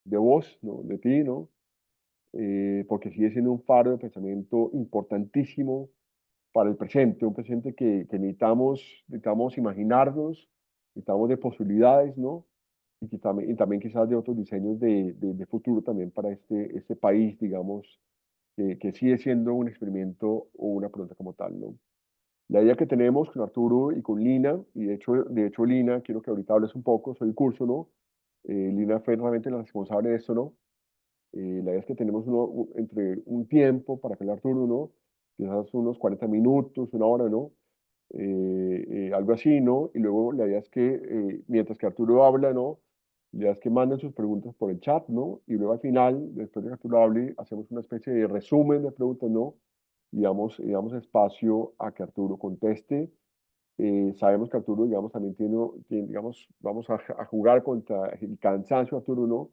de vos, ¿no? De ti, ¿no? Porque sigue siendo un faro de pensamiento importantísimo para el presente, un presente que necesitamos imaginarnos, necesitamos de posibilidades, ¿no? Y también quizás de otros diseños de futuro también para este país, digamos, que sigue siendo un experimento o una pregunta como tal, ¿no? La idea que tenemos con Arturo y con Lina, y de hecho Lina, quiero que ahorita hables un poco sobre el curso, ¿no? Lina fue realmente la responsable de esto, ¿no? La idea es que tenemos entre un tiempo para que el Arturo, ¿no? Quizás unos 40 minutos, una hora, ¿no? Algo así, ¿no? Y luego la idea es que mientras que Arturo habla, ¿no? La idea es que manden sus preguntas por el chat, ¿no? Y luego al final, después de que Arturo hable, hacemos una especie de resumen de preguntas, ¿no? Y damos espacio a que Arturo conteste. Sabemos que Arturo, digamos, también digamos, vamos a jugar contra el cansancio, Arturo, ¿no?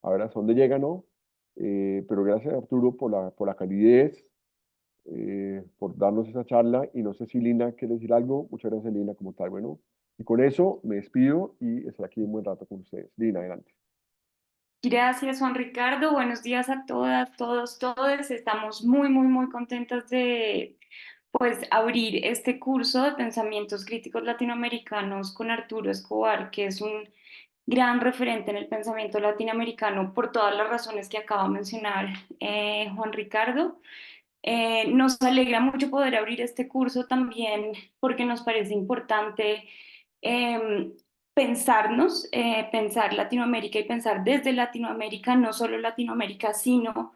A ver hasta dónde llega, ¿no? Pero gracias, Arturo, por la calidez, por darnos esa charla. Y no sé si Lina quiere decir algo. Muchas gracias, Lina, como tal. Bueno, y con eso me despido y estaré aquí un buen rato con ustedes. Lina, adelante. Gracias, Juan Ricardo. Buenos días a todas, todos, todes. Estamos muy, muy, muy contentas de, pues, abrir este curso de pensamientos críticos latinoamericanos con Arturo Escobar, que es un gran referente en el pensamiento latinoamericano por todas las razones que acaba de mencionar Juan Ricardo. Nos alegra mucho poder abrir este curso también porque nos parece importante eh, pensarnos, pensar Latinoamérica y pensar desde Latinoamérica, no solo Latinoamérica, sino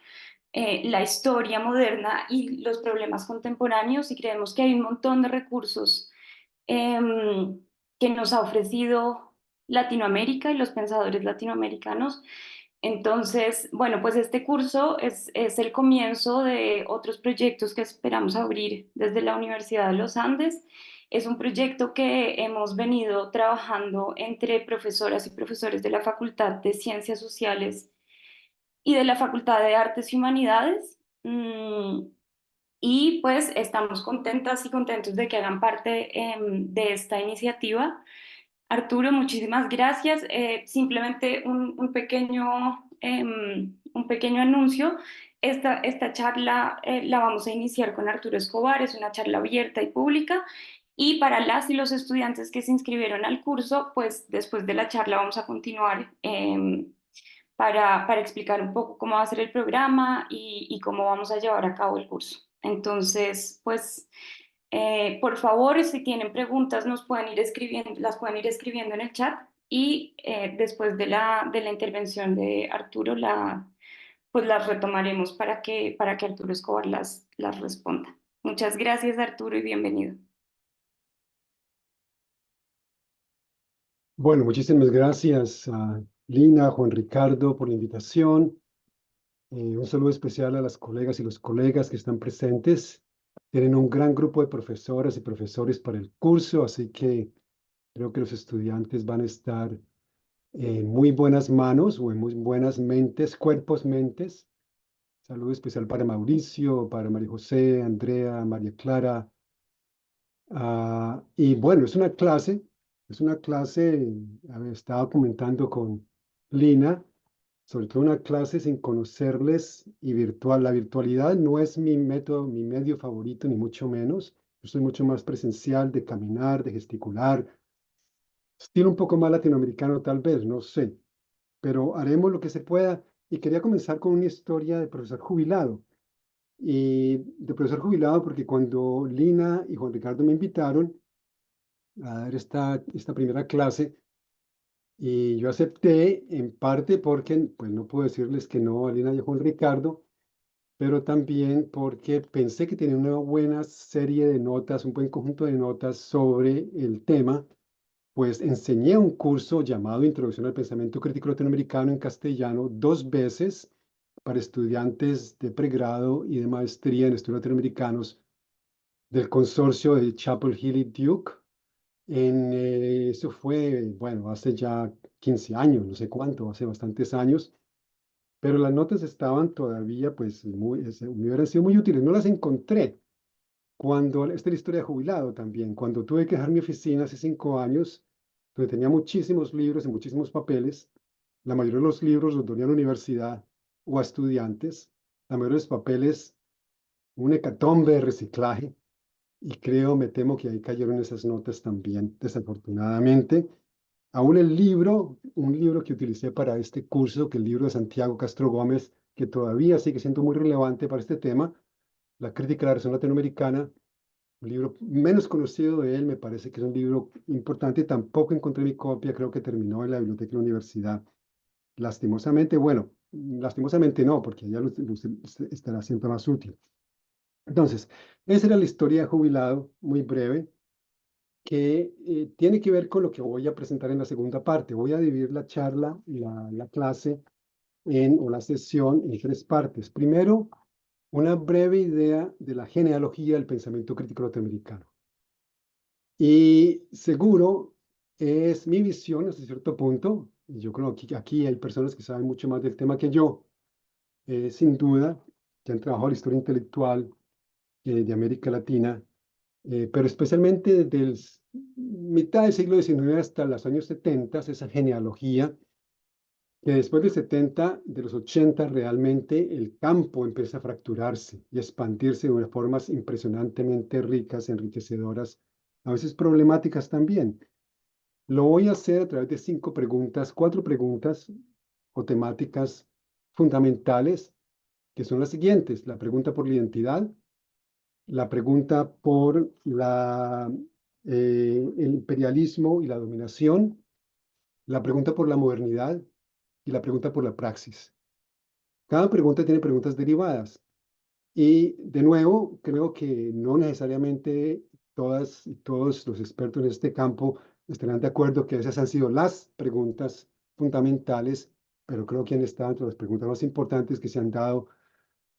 la historia moderna y los problemas contemporáneos, y creemos que hay un montón de recursos eh, que nos ha ofrecido Latinoamérica y los pensadores latinoamericanos. Entonces, bueno, pues este curso es el comienzo de otros proyectos que esperamos abrir desde la Universidad de los Andes. Es un proyecto que hemos venido trabajando entre profesoras y profesores de la Facultad de Ciencias Sociales y de la Facultad de Artes y Humanidades. Y pues estamos contentas y contentos de que hagan parte de esta iniciativa. Arturo, muchísimas gracias. Simplemente un pequeño anuncio. Esta charla la vamos a iniciar con Arturo Escobar. Es una charla abierta y pública. Y para las y los estudiantes que se inscribieron al curso, pues después de la charla vamos a continuar para explicar un poco cómo va a ser el programa y cómo vamos a llevar a cabo el curso. Entonces, pues, por favor, si tienen preguntas, nos pueden ir escribiendo, las pueden ir escribiendo en el chat y después de la intervención de Arturo, pues las retomaremos para que Arturo Escobar las responda. Muchas gracias, Arturo, y bienvenido. Bueno, muchísimas gracias a Lina, Juan Ricardo por la invitación. Un saludo especial a las colegas y los colegas que están presentes. Tienen un gran grupo de profesoras y profesores para el curso, así que creo que los estudiantes van a estar en muy buenas manos o en muy buenas mentes, cuerpos, mentes. Saludo especial para Mauricio, para María José, Andrea, María Clara. Y bueno, es una clase, estaba comentando con Lina, sobre todo una clase sin conocerles y virtual. La virtualidad no es mi método, mi medio favorito, ni mucho menos. Yo soy mucho más presencial, de caminar, de gesticular, estilo un poco más latinoamericano tal vez, no sé, pero haremos lo que se pueda. Y quería comenzar con una historia de profesor jubilado. Y de profesor jubilado porque cuando Lina y Juan Ricardo me invitaron a dar esta primera clase, y yo acepté en parte porque pues no puedo decirles que no a Lina y a Juan Ricardo, pero también porque pensé que tenía una buena serie de notas, un buen conjunto de notas sobre el tema, pues enseñé un curso llamado Introducción al Pensamiento Crítico Latinoamericano en castellano 2 veces para estudiantes de pregrado y de maestría en estudios latinoamericanos del consorcio de Chapel Hill y Duke. Eso fue, bueno, hace ya 15 años, no sé cuánto, hace bastantes años, pero las notas estaban todavía, pues, me hubieran sido muy útiles. No las encontré esta es la historia de jubilado también, cuando tuve que dejar mi oficina hace 5 años, donde tenía muchísimos libros y muchísimos papeles, la mayoría de los libros los doné a la universidad o a estudiantes. La mayoría de los papeles, un hecatombe de reciclaje. Y creo, me temo que ahí cayeron esas notas también, desafortunadamente. Aún el libro, un libro que utilicé para este curso, que el libro de Santiago Castro Gómez, que todavía sigue siendo muy relevante para este tema, La crítica de la razón latinoamericana, un libro menos conocido de él, me parece que es un libro importante. Tampoco encontré mi copia, creo que terminó en la biblioteca de la universidad. Lastimosamente, bueno, lastimosamente no, porque ya lo estará siempre más útil. Entonces, esa era la historia de jubilado, muy breve, que tiene que ver con lo que voy a presentar en la segunda parte. Voy a dividir la charla, la clase o la sesión en tres partes. Primero, una breve idea de la genealogía del pensamiento crítico norteamericano. Y seguro es mi visión hasta cierto punto, y yo creo que aquí hay personas que saben mucho más del tema que yo, sin duda, que han trabajado la historia intelectual de América Latina, pero especialmente desde mitad del siglo XIX hasta los años 70, esa genealogía, que después del 70, de los 80, realmente el campo empieza a fracturarse y a expandirse de unas formas impresionantemente ricas, enriquecedoras, a veces problemáticas también. Lo voy a hacer a través de 5 preguntas, 4 preguntas o temáticas fundamentales, que son las siguientes: la pregunta por la identidad, la pregunta por el imperialismo y la dominación, la pregunta por la modernidad y la pregunta por la praxis. Cada pregunta tiene preguntas derivadas. Y de nuevo, creo que no necesariamente todas y todos los expertos en este campo estarán de acuerdo que esas han sido las preguntas fundamentales, pero creo que han estado entre las preguntas más importantes que se han dado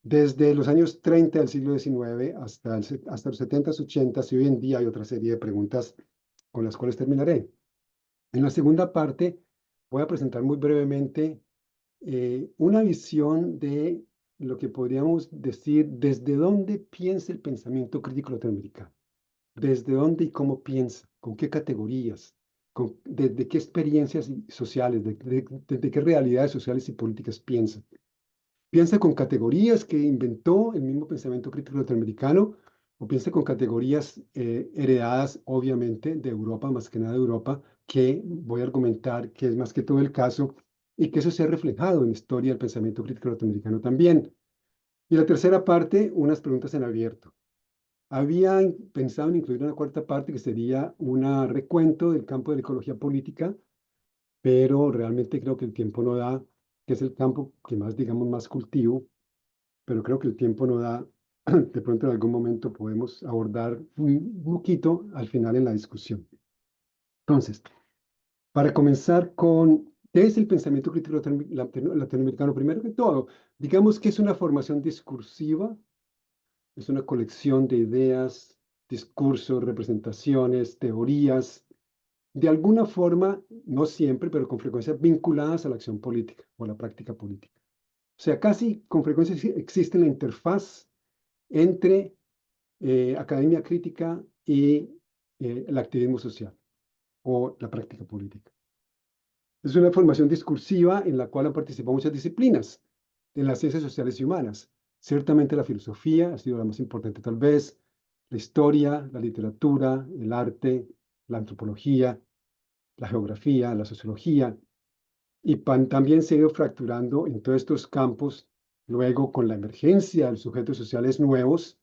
desde los años 30 del siglo XIX hasta los 70s, 80s, y hoy en día hay otra serie de preguntas con las cuales terminaré. En la segunda parte voy a presentar muy brevemente una visión de lo que podríamos decir desde dónde piensa el pensamiento crítico latinoamericano, desde dónde y cómo piensa, con qué categorías, desde qué experiencias sociales, desde qué realidades sociales y políticas piensa. Piensa con categorías que inventó el mismo pensamiento crítico norteamericano, o piensa con categorías heredadas, obviamente, de Europa, más que nada de Europa, que voy a argumentar que es más que todo el caso, y que eso se ha reflejado en la historia del pensamiento crítico norteamericano también. Y la tercera parte, unas preguntas en abierto. Había pensado en incluir una cuarta parte que sería un recuento del campo de la ecología política, pero realmente creo que el tiempo no da, que es el campo que más, digamos, más cultivo, pero creo que el tiempo no da. De pronto en algún momento podemos abordar un poquito al final en la discusión. Entonces, para comenzar con, ¿qué es el pensamiento crítico latinoamericano? Primero que todo, digamos que es una formación discursiva, es una colección de ideas, discursos, representaciones, teorías, de alguna forma, no siempre, pero con frecuencia vinculadas a la acción política o a la práctica política. O sea, casi con frecuencia existe la interfaz entre academia crítica y el activismo social o la práctica política. Es una formación discursiva en la cual han participado muchas disciplinas en las ciencias sociales y humanas. Ciertamente la filosofía ha sido la más importante tal vez, la historia, la literatura, el arte, la antropología, la geografía, la sociología, y también se ha ido fracturando en todos estos campos, luego con la emergencia de los sujetos sociales nuevos,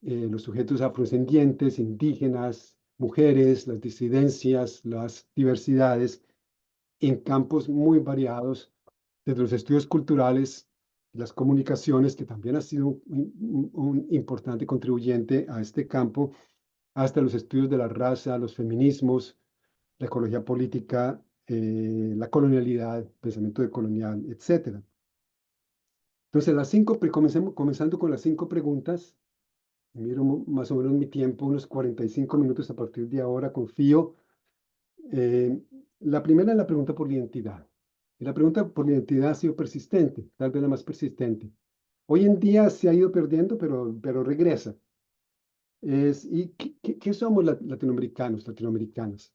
los sujetos afrodescendientes, indígenas, mujeres, las disidencias, las diversidades, en campos muy variados, desde los estudios culturales, las comunicaciones, que también ha sido un importante contribuyente a este campo, hasta los estudios de la raza, los feminismos, la ecología política, la colonialidad, pensamiento decolonial, etcétera. Entonces, comenzando con las 5 preguntas. Miro más o menos mi tiempo, unos 45 minutos a partir de ahora, confío. Eh, la primera es la pregunta por la identidad. Y la pregunta por la identidad ha sido persistente, tal vez la más persistente. Hoy en día se ha ido perdiendo, pero regresa. ¿Y qué somos latinoamericanos, latinoamericanas?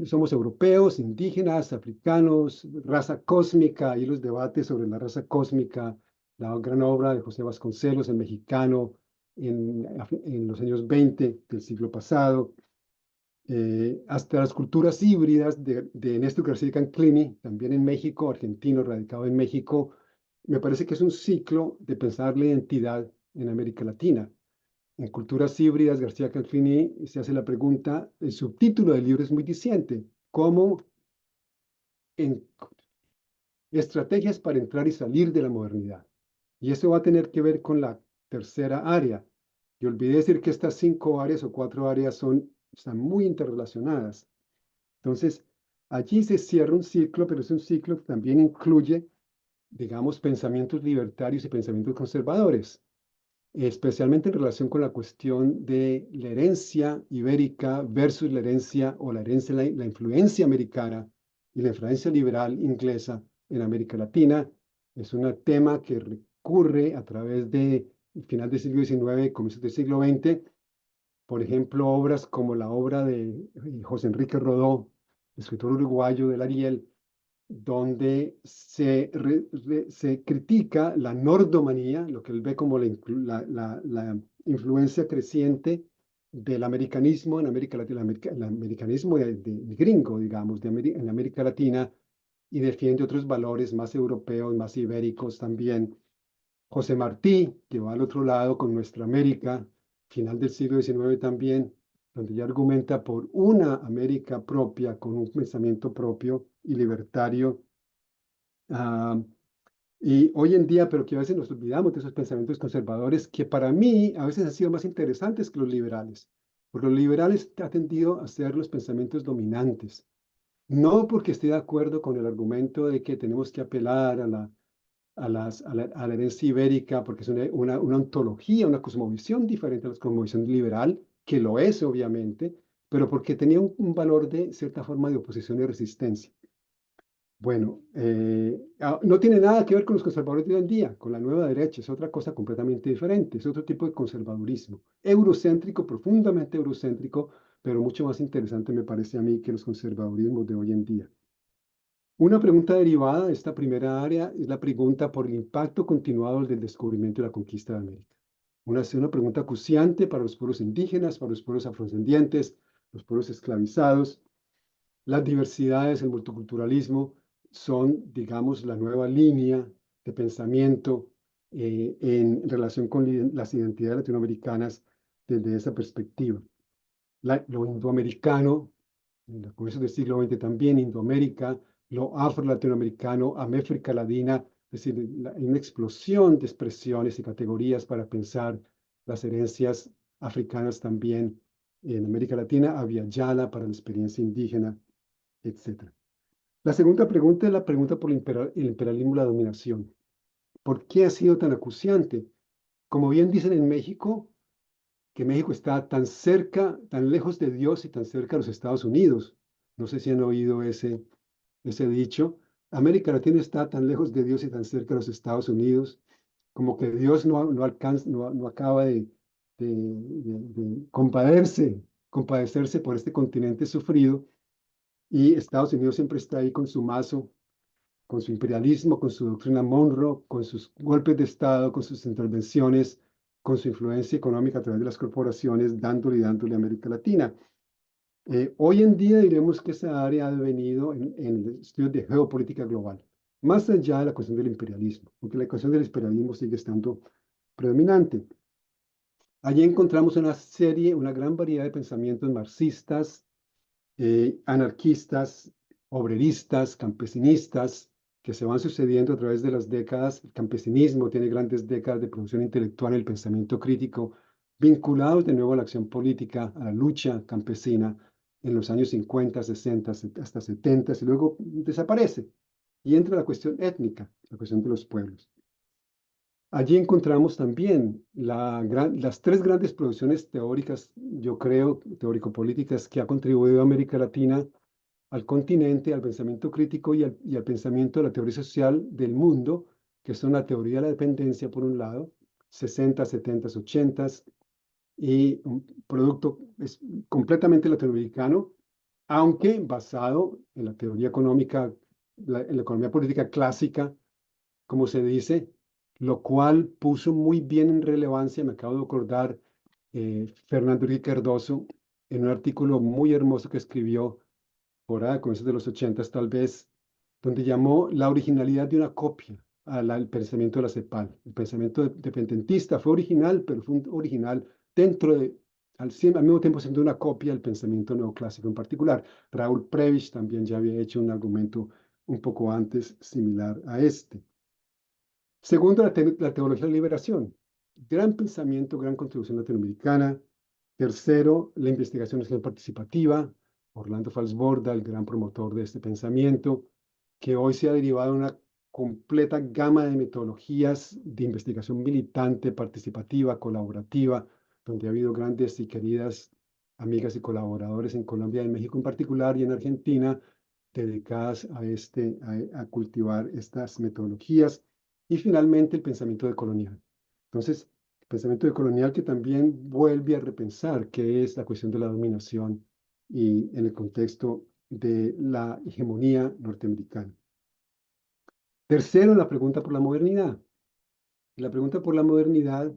somos europeos, indígenas, africanos, raza cósmica, y los debates sobre la raza cósmica, la gran obra de José Vasconcelos, el mexicano, en los años 20 del siglo pasado, hasta las culturas híbridas de Néstor García Canclini, también en México, argentino, radicado en México. Me parece que es un ciclo de pensar la identidad en América Latina. En Culturas Híbridas, García Canclini se hace la pregunta, el subtítulo del libro es muy diciente, ¿cómo en estrategias para entrar y salir de la modernidad? Y eso va a tener que ver con la tercera área. Y olvidé decir que estas 5 áreas o 4 áreas están muy interrelacionadas. Entonces, allí se cierra un ciclo, pero es un ciclo que también incluye, digamos, pensamientos libertarios y pensamientos conservadores, especialmente en relación con la cuestión de la herencia ibérica versus la herencia o la herencia, la influencia americana y la influencia liberal inglesa en América Latina. Es un tema que recurre a través de final del siglo XIX, comienzos del siglo XX. Por ejemplo, obras como la obra de José Enrique Rodó, escritor uruguayo del Ariel, donde se critica la nordomanía, lo que él ve como la influencia creciente del americanismo en América Latina, el americanismo de gringo, digamos, en América Latina, y defiende otros valores más europeos, más ibéricos también. José Martí, que va al otro lado con Nuestra América, final del siglo XIX también, donde ya argumenta por una América propia, con un pensamiento propio y libertario. Ah, y hoy en día, pero que a veces nos olvidamos de esos pensamientos conservadores que para mí a veces han sido más interesantes que los liberales, porque los liberales han tendido a ser los pensamientos dominantes. No porque esté de acuerdo con el argumento de que tenemos que apelar a la herencia ibérica, porque es una ontología, una cosmovisión diferente a la cosmovisión liberal, que lo es obviamente, pero porque tenía un valor de cierta forma de oposición y resistencia. Bueno, no tiene nada que ver con los conservadores de hoy en día, con la nueva derecha, es otra cosa completamente diferente, es otro tipo de conservadurismo, eurocéntrico, profundamente eurocéntrico, pero mucho más interesante me parece a mí que los conservadurismos de hoy en día. Una pregunta derivada de esta primera área es la pregunta por el impacto continuado del descubrimiento y la conquista de América. Una pregunta acuciante para los pueblos indígenas, para los pueblos afrodescendientes, los pueblos esclavizados. Las diversidades, el multiculturalismo son, digamos, la nueva línea de pensamiento en relación con las identidades latinoamericanas desde esa perspectiva. Lo indoamericano, en los comienzos del siglo XX también, Indoamérica, lo afro-latinoamericano, América Latina, es decir, hay una explosión de expresiones y categorías para pensar las herencias africanas también en América Latina, Abya Yala para la experiencia indígena, etc. La segunda pregunta es la pregunta por el imperialismo y la dominación. ¿Por qué ha sido tan acuciante? Como bien dicen en México, que México está tan cerca, tan lejos de Dios y tan cerca de los Estados Unidos. No sé si han oído ese dicho. América Latina está tan lejos de Dios y tan cerca de los Estados Unidos, como que Dios no alcanza, no acaba de compadecerse por este continente sufrido, y Estados Unidos siempre está ahí con su mazo, con su imperialismo, con su doctrina Monroe, con sus golpes de Estado, con sus intervenciones, con su influencia económica a través de las corporaciones, dándole y dándole a América Latina. Hoy en día diremos que esa área ha devenido en el estudio de geopolítica global, más allá de la cuestión del imperialismo, porque la cuestión del imperialismo sigue estando predominante. Allí encontramos una gran variedad de pensamientos marxistas, anarquistas, obreristas, campesinistas, que se van sucediendo a través de las décadas. El campesinismo tiene grandes décadas de producción intelectual en el pensamiento crítico, vinculados de nuevo a la acción política, a la lucha campesina en los años 50, 60, hasta 70, y luego desaparece. Y entra la cuestión étnica, la cuestión de los pueblos. Allí encontramos también las tres grandes producciones teóricas, yo creo, teórico-políticas, que ha contribuido a América Latina al continente, al pensamiento crítico y al pensamiento de la teoría social del mundo, que son la teoría de la dependencia, por un lado, 60, 70, 80, y un producto completamente latinoamericano, aunque basado en la teoría económica, en la economía política clásica, como se dice, lo cual puso muy bien en relevancia, me acabo de acordar, Fernando Enrique Cardoso, en un artículo muy hermoso que escribió por ahí, a comienzos de los 80 tal vez, donde llamó la originalidad de una copia al pensamiento de la CEPAL. El pensamiento dependentista fue original, pero fue un original dentro de, al mismo tiempo siendo una copia del pensamiento neoclásico en particular. Raúl Prebisch también ya había hecho un argumento un poco antes similar a este. Segundo, la teología de la liberación. Gran pensamiento, gran contribución latinoamericana. Tercero, la investigación social participativa. Orlando Falsborda, el gran promotor de este pensamiento, que hoy se ha derivado en una completa gama de metodologías de investigación militante, participativa, colaborativa, donde ha habido grandes y queridas amigas y colaboradores en Colombia y en México en particular y en Argentina, dedicadas a cultivar estas metodologías. Y finalmente el pensamiento decolonial. Entonces, el pensamiento decolonial que también vuelve a repensar qué es la cuestión de la dominación y en el contexto de la hegemonía norteamericana. Tercero, la pregunta por la modernidad. La pregunta por la modernidad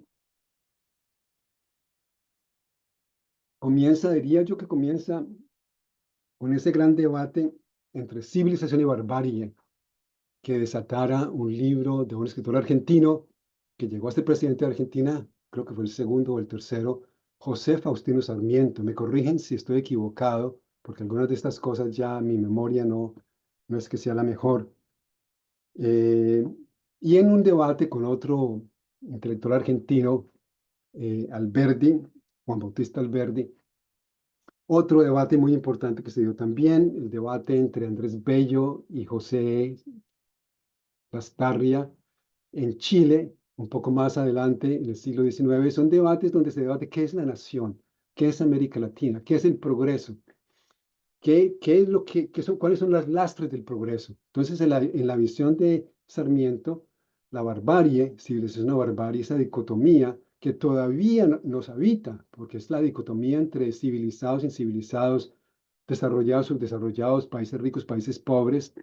comienza, diría yo que comienza con ese gran debate entre civilización y barbarie que desatara un libro de un escritor argentino que llegó a ser presidente de Argentina, creo que fue el segundo o el tercero, José Faustino Sarmiento. Me corrigen si estoy equivocado, porque algunas de estas cosas ya mi memoria no es que sea la mejor. Eh, y en un debate con otro intelectual argentino, Alberdi, Juan Bautista Alberdi, otro debate muy importante que se dio también, el debate entre Andrés Bello y José Lastarria en Chile, un poco más adelante, en el siglo XIX, son debates donde se debate qué es la nación, qué es América Latina, qué es el progreso, qué es lo qué son, cuáles son las lastres del progreso. Entonces, en la visión de Sarmiento, la barbarie, civilización o barbarie, esa dicotomía que todavía nos habita, porque es la dicotomía entre civilizados, incivilizados, desarrollados, subdesarrollados, países ricos, países pobres,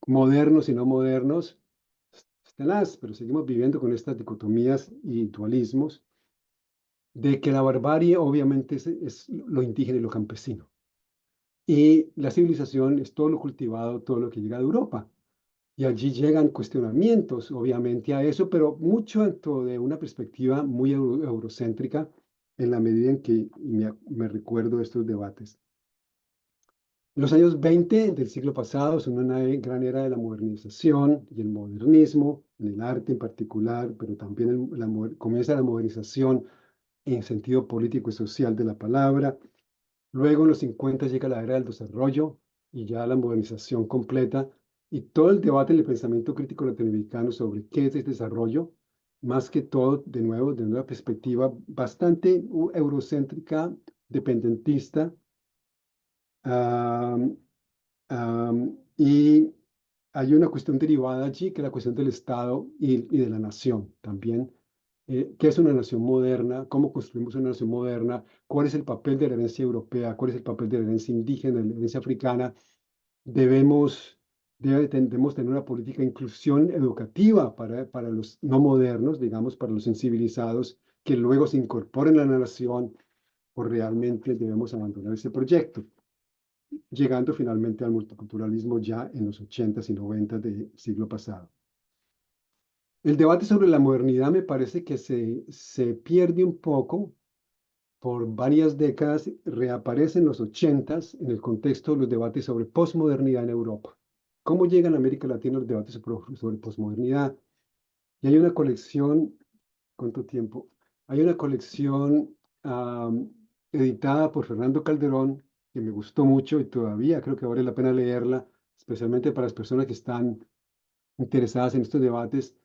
modernos y no modernos, es tenaz, pero seguimos viviendo con estas dicotomías y dualismos de que la barbarie obviamente es lo indígena y lo campesino. Y la civilización es todo lo cultivado, todo lo que llega de Europa. Y allí llegan cuestionamientos, obviamente, a eso, pero mucho dentro de una perspectiva muy eurocéntrica, en la medida en que me recuerdo estos debates. Los años 20 del siglo pasado son una gran era de la modernización y el modernismo, en el arte en particular, pero también comienza la modernización en sentido político y social de la palabra. Luego en los 50 llega la era del desarrollo y ya la modernización completa y todo el debate del pensamiento crítico latinoamericano sobre qué es el desarrollo, más que todo, de nuevo, de una perspectiva bastante eurocéntrica, dependentista, am, y hay una cuestión derivada allí, que es la cuestión del Estado y de la nación también. ¿Qué es una nación moderna? ¿Cómo construimos una nación moderna? ¿Cuál es el papel de la herencia europea? ¿Cuál es el papel de la herencia indígena, de la herencia africana? Debemos, debemos tener una política de inclusión educativa para los no modernos, digamos, para los incivilizados, que luego se incorporen a la nación, o realmente debemos abandonar ese proyecto, llegando finalmente al multiculturalismo ya en los 80s y 90s del siglo pasado. El debate sobre la modernidad me parece que se pierde un poco por varias décadas, reaparece en los 80s en el contexto de los debates sobre posmodernidad en Europa. ¿Cómo llegan a América Latina los debates sobre posmodernidad? Y hay una colección, ¿cuánto tiempo? Hay una colección editada por Fernando Calderón que me gustó mucho y todavía creo que vale la pena leerla, especialmente para las personas que están interesadas en estos debates,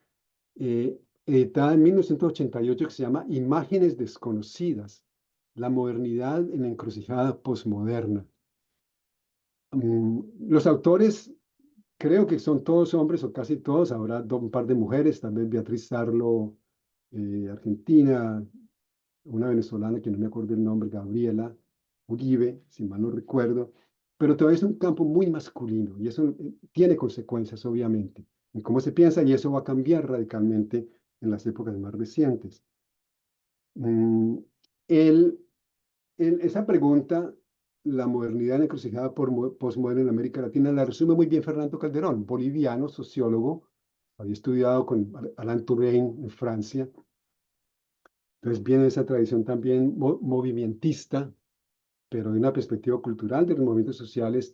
editada en 1988 que se llama Imágenes desconocidas, la modernidad en la encrucijada posmoderna. Los autores creo que son todos hombres o casi todos, habrá un par de mujeres, también Beatriz Sarlo, argentina, una venezolana que no me acuerdo el nombre, Gabriela Uribe, si mal no recuerdo, pero todavía es un campo muy masculino y eso tiene consecuencias, obviamente, en cómo se piensa y eso va a cambiar radicalmente en las épocas más recientes. Mm, el, esa pregunta, la modernidad en encrucijada postmoderna en América Latina, la resume muy bien Fernando Calderón, boliviano, sociólogo, había estudiado con Alain Touraine en Francia, entonces viene esa tradición también movimentista, pero de una perspectiva cultural de los movimientos sociales.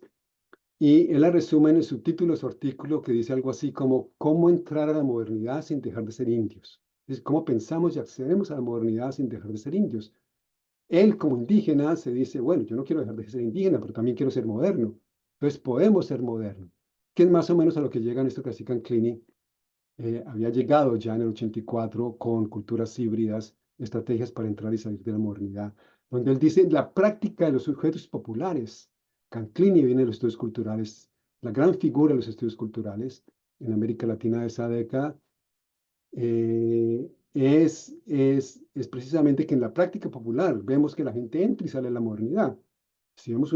Y él la resume en el subtítulo de su artículo que dice algo así como cómo entrar a la modernidad sin dejar de ser indios. Es decir, cómo pensamos y accedemos a la modernidad sin dejar de ser indios. Él como indígena se dice, bueno, yo no quiero dejar de ser indígena, pero también quiero ser moderno. Entonces podemos ser modernos. Que es más o menos a lo que llega Néstor Cacique había llegado ya en el 84 con culturas híbridas, estrategias para entrar y salir de la modernidad, donde él dice la práctica de los sujetos populares. Canclini viene de los estudios culturales, la gran figura de los estudios culturales en América Latina de esa década, es precisamente que en la práctica popular vemos que la gente entra y sale de la modernidad. Si vemos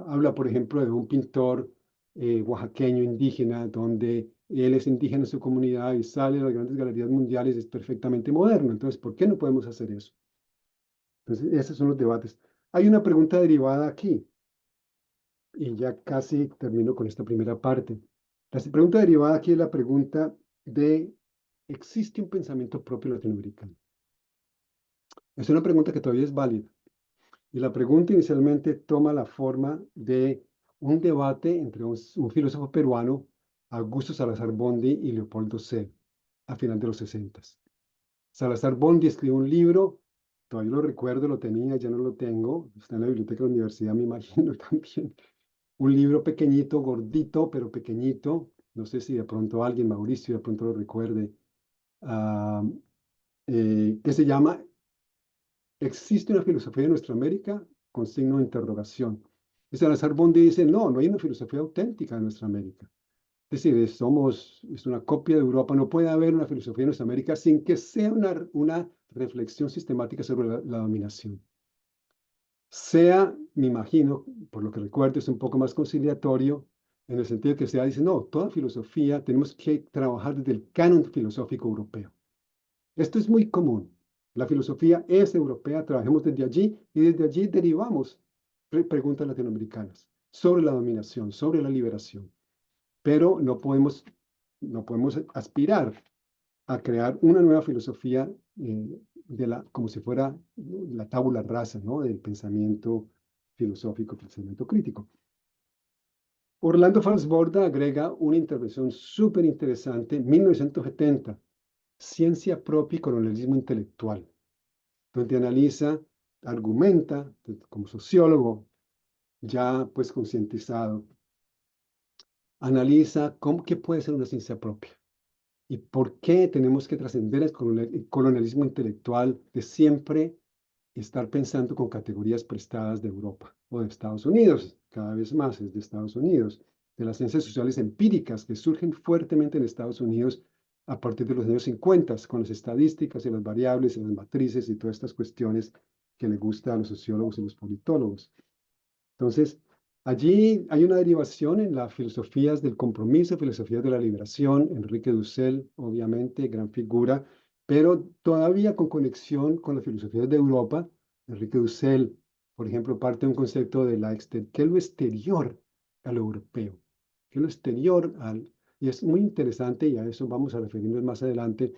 habla, por ejemplo, de un pintor oaxaqueño indígena, donde él es indígena en su comunidad y sale a las grandes galerías mundiales, es perfectamente moderno. Entonces, ¿por qué no podemos hacer eso? Entonces, esos son los debates. Hay una pregunta derivada aquí, y ya casi termino con esta primera parte. La pregunta derivada aquí es la pregunta de, ¿existe un pensamiento propio latinoamericano? Es una pregunta que todavía es válida. Y la pregunta inicialmente toma la forma de un debate entre un filósofo peruano, Augusto Salazar Bondi, y Leopoldo C., a final de los 60. Salazar Bondi escribió un libro, todavía lo recuerdo, lo tenía, ya no lo tengo, está en la biblioteca de la universidad, me imagino también. Un libro pequeñito, gordito, pero pequeñito. No sé si de pronto alguien, Mauricio, de pronto lo recuerde, ah, que se llama ¿existe una filosofía de nuestra América? Con signo de interrogación. Y Salazar Bondi dice, no, no hay una filosofía auténtica de nuestra América. Es decir, es una copia de Europa. No puede haber una filosofía de nuestra América sin que sea una reflexión sistemática sobre la dominación. Sea, me imagino, por lo que recuerdo, es un poco más conciliatorio, en el sentido que sea, dice, no, toda filosofía tenemos que trabajar desde el canon filosófico europeo. Esto es muy común. La filosofía es europea, trabajemos desde allí y desde allí derivamos preguntas latinoamericanas sobre la dominación, sobre la liberación. Pero no podemos aspirar a crear una nueva filosofía como si fuera la tabula rasa, ¿no? Del pensamiento filosófico, pensamiento crítico. Orlando Falsborda agrega una intervención súper interesante, en 1970, Ciencia propia y colonialismo intelectual, donde analiza, argumenta, como sociólogo, ya pues concientizado, analiza qué puede ser una ciencia propia y por qué tenemos que trascender el colonialismo intelectual de siempre estar pensando con categorías prestadas de Europa o de Estados Unidos, cada vez más es de Estados Unidos, de las ciencias sociales empíricas que surgen fuertemente en Estados Unidos a partir de los años 50, con las estadísticas y las variables y las matrices y todas estas cuestiones que le gusta a los sociólogos y los politólogos. Entonces, allí hay una derivación en las filosofías del compromiso, filosofías de la liberación, Enrique Dussel, obviamente, gran figura, pero todavía con conexión con las filosofías de Europa. Enrique Dussel, por ejemplo, parte de un concepto de que es lo exterior a lo europeo, que es lo exterior y es muy interesante y a eso vamos a referirnos más adelante,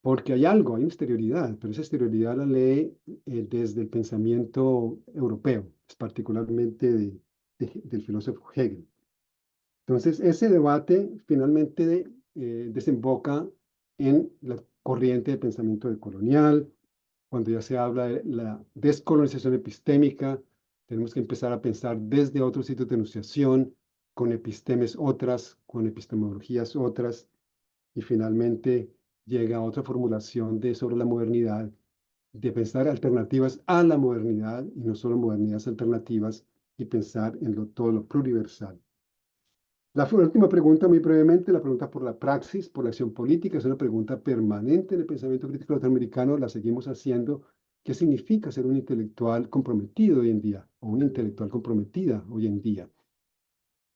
porque hay algo, hay una exterioridad, pero esa exterioridad la lee desde el pensamiento europeo, particularmente del filósofo Hegel. Entonces, ese debate finalmente desemboca en la corriente de pensamiento decolonial, cuando ya se habla de la descolonización epistémica, tenemos que empezar a pensar desde otros sitios de enunciación, con epistemes otras, con epistemologías otras, y finalmente llega a otra formulación sobre la modernidad, de pensar alternativas a la modernidad y no solo modernidades alternativas y pensar en todo lo pluriversal. La última pregunta, muy brevemente, la pregunta por la praxis, por la acción política, es una pregunta permanente en el pensamiento crítico latinoamericano, la seguimos haciendo qué significa ser un intelectual comprometido hoy en día o una intelectual comprometida hoy en día.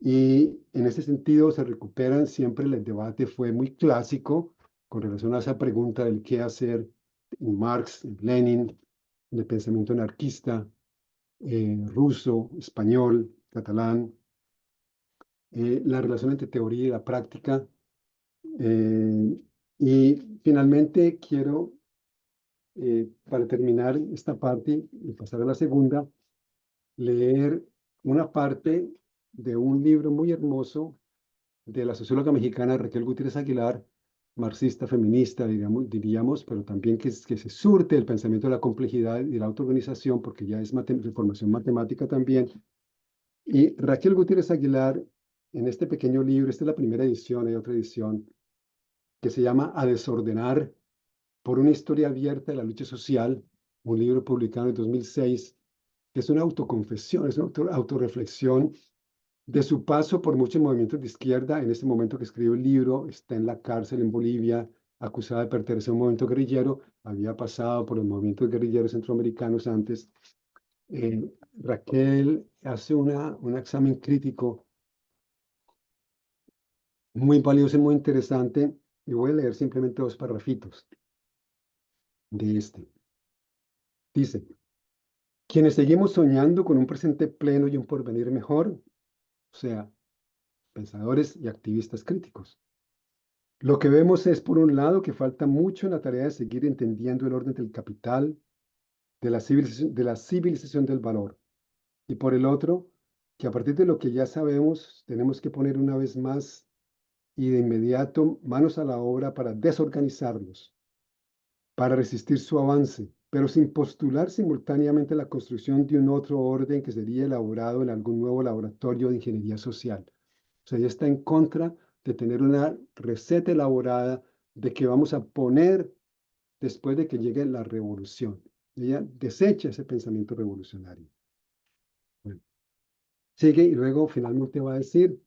Y en ese sentido se recuperan siempre, el debate fue muy clásico con relación a esa pregunta del qué hacer en Marx, en Lenin, en el pensamiento anarquista, ruso, español, catalán, la relación entre teoría y la práctica. eh, y finalmente quiero, para terminar esta parte y pasar a la segunda, leer una parte de un libro muy hermoso de la socióloga mexicana Raquel Gutiérrez Aguilar, marxista, feminista, diríamos, pero también que se surte el pensamiento de la complejidad y la autoorganización, porque ya es de formación matemática también. Y Raquel Gutiérrez Aguilar, en este pequeño libro, esta es la primera edición, hay otra edición, que se llama A desordenar, por una historia abierta de la lucha social, un libro publicado en 2006, que es una autoconfesión, es una autorreflexión de su paso por muchos movimientos de izquierda. En este momento que escribió el libro, está en la cárcel en Bolivia, acusada de pertenecer a un movimiento guerrillero, había pasado por los movimientos guerrilleros centroamericanos antes. Raquel hace un examen crítico muy valioso y muy interesante, y voy a leer simplemente dos parrafitos de este. Dice, quienes seguimos soñando con un presente pleno y un porvenir mejor, o sea, pensadores y activistas críticos. Lo que vemos es, por un lado, que falta mucho en la tarea de seguir entendiendo el orden del capital, de la civilización del valor. Y por el otro, que a partir de lo que ya sabemos, tenemos que poner una vez más y de inmediato manos a la obra para desorganizarlos, para resistir su avance, pero sin postular simultáneamente la construcción de un otro orden que sería elaborado en algún nuevo laboratorio de ingeniería social. O sea, ella está en contra de tener una receta elaborada de que vamos a poner después de que llegue la revolución. Ella desecha ese pensamiento revolucionario. Bueno, sigue y luego finalmente va a decir,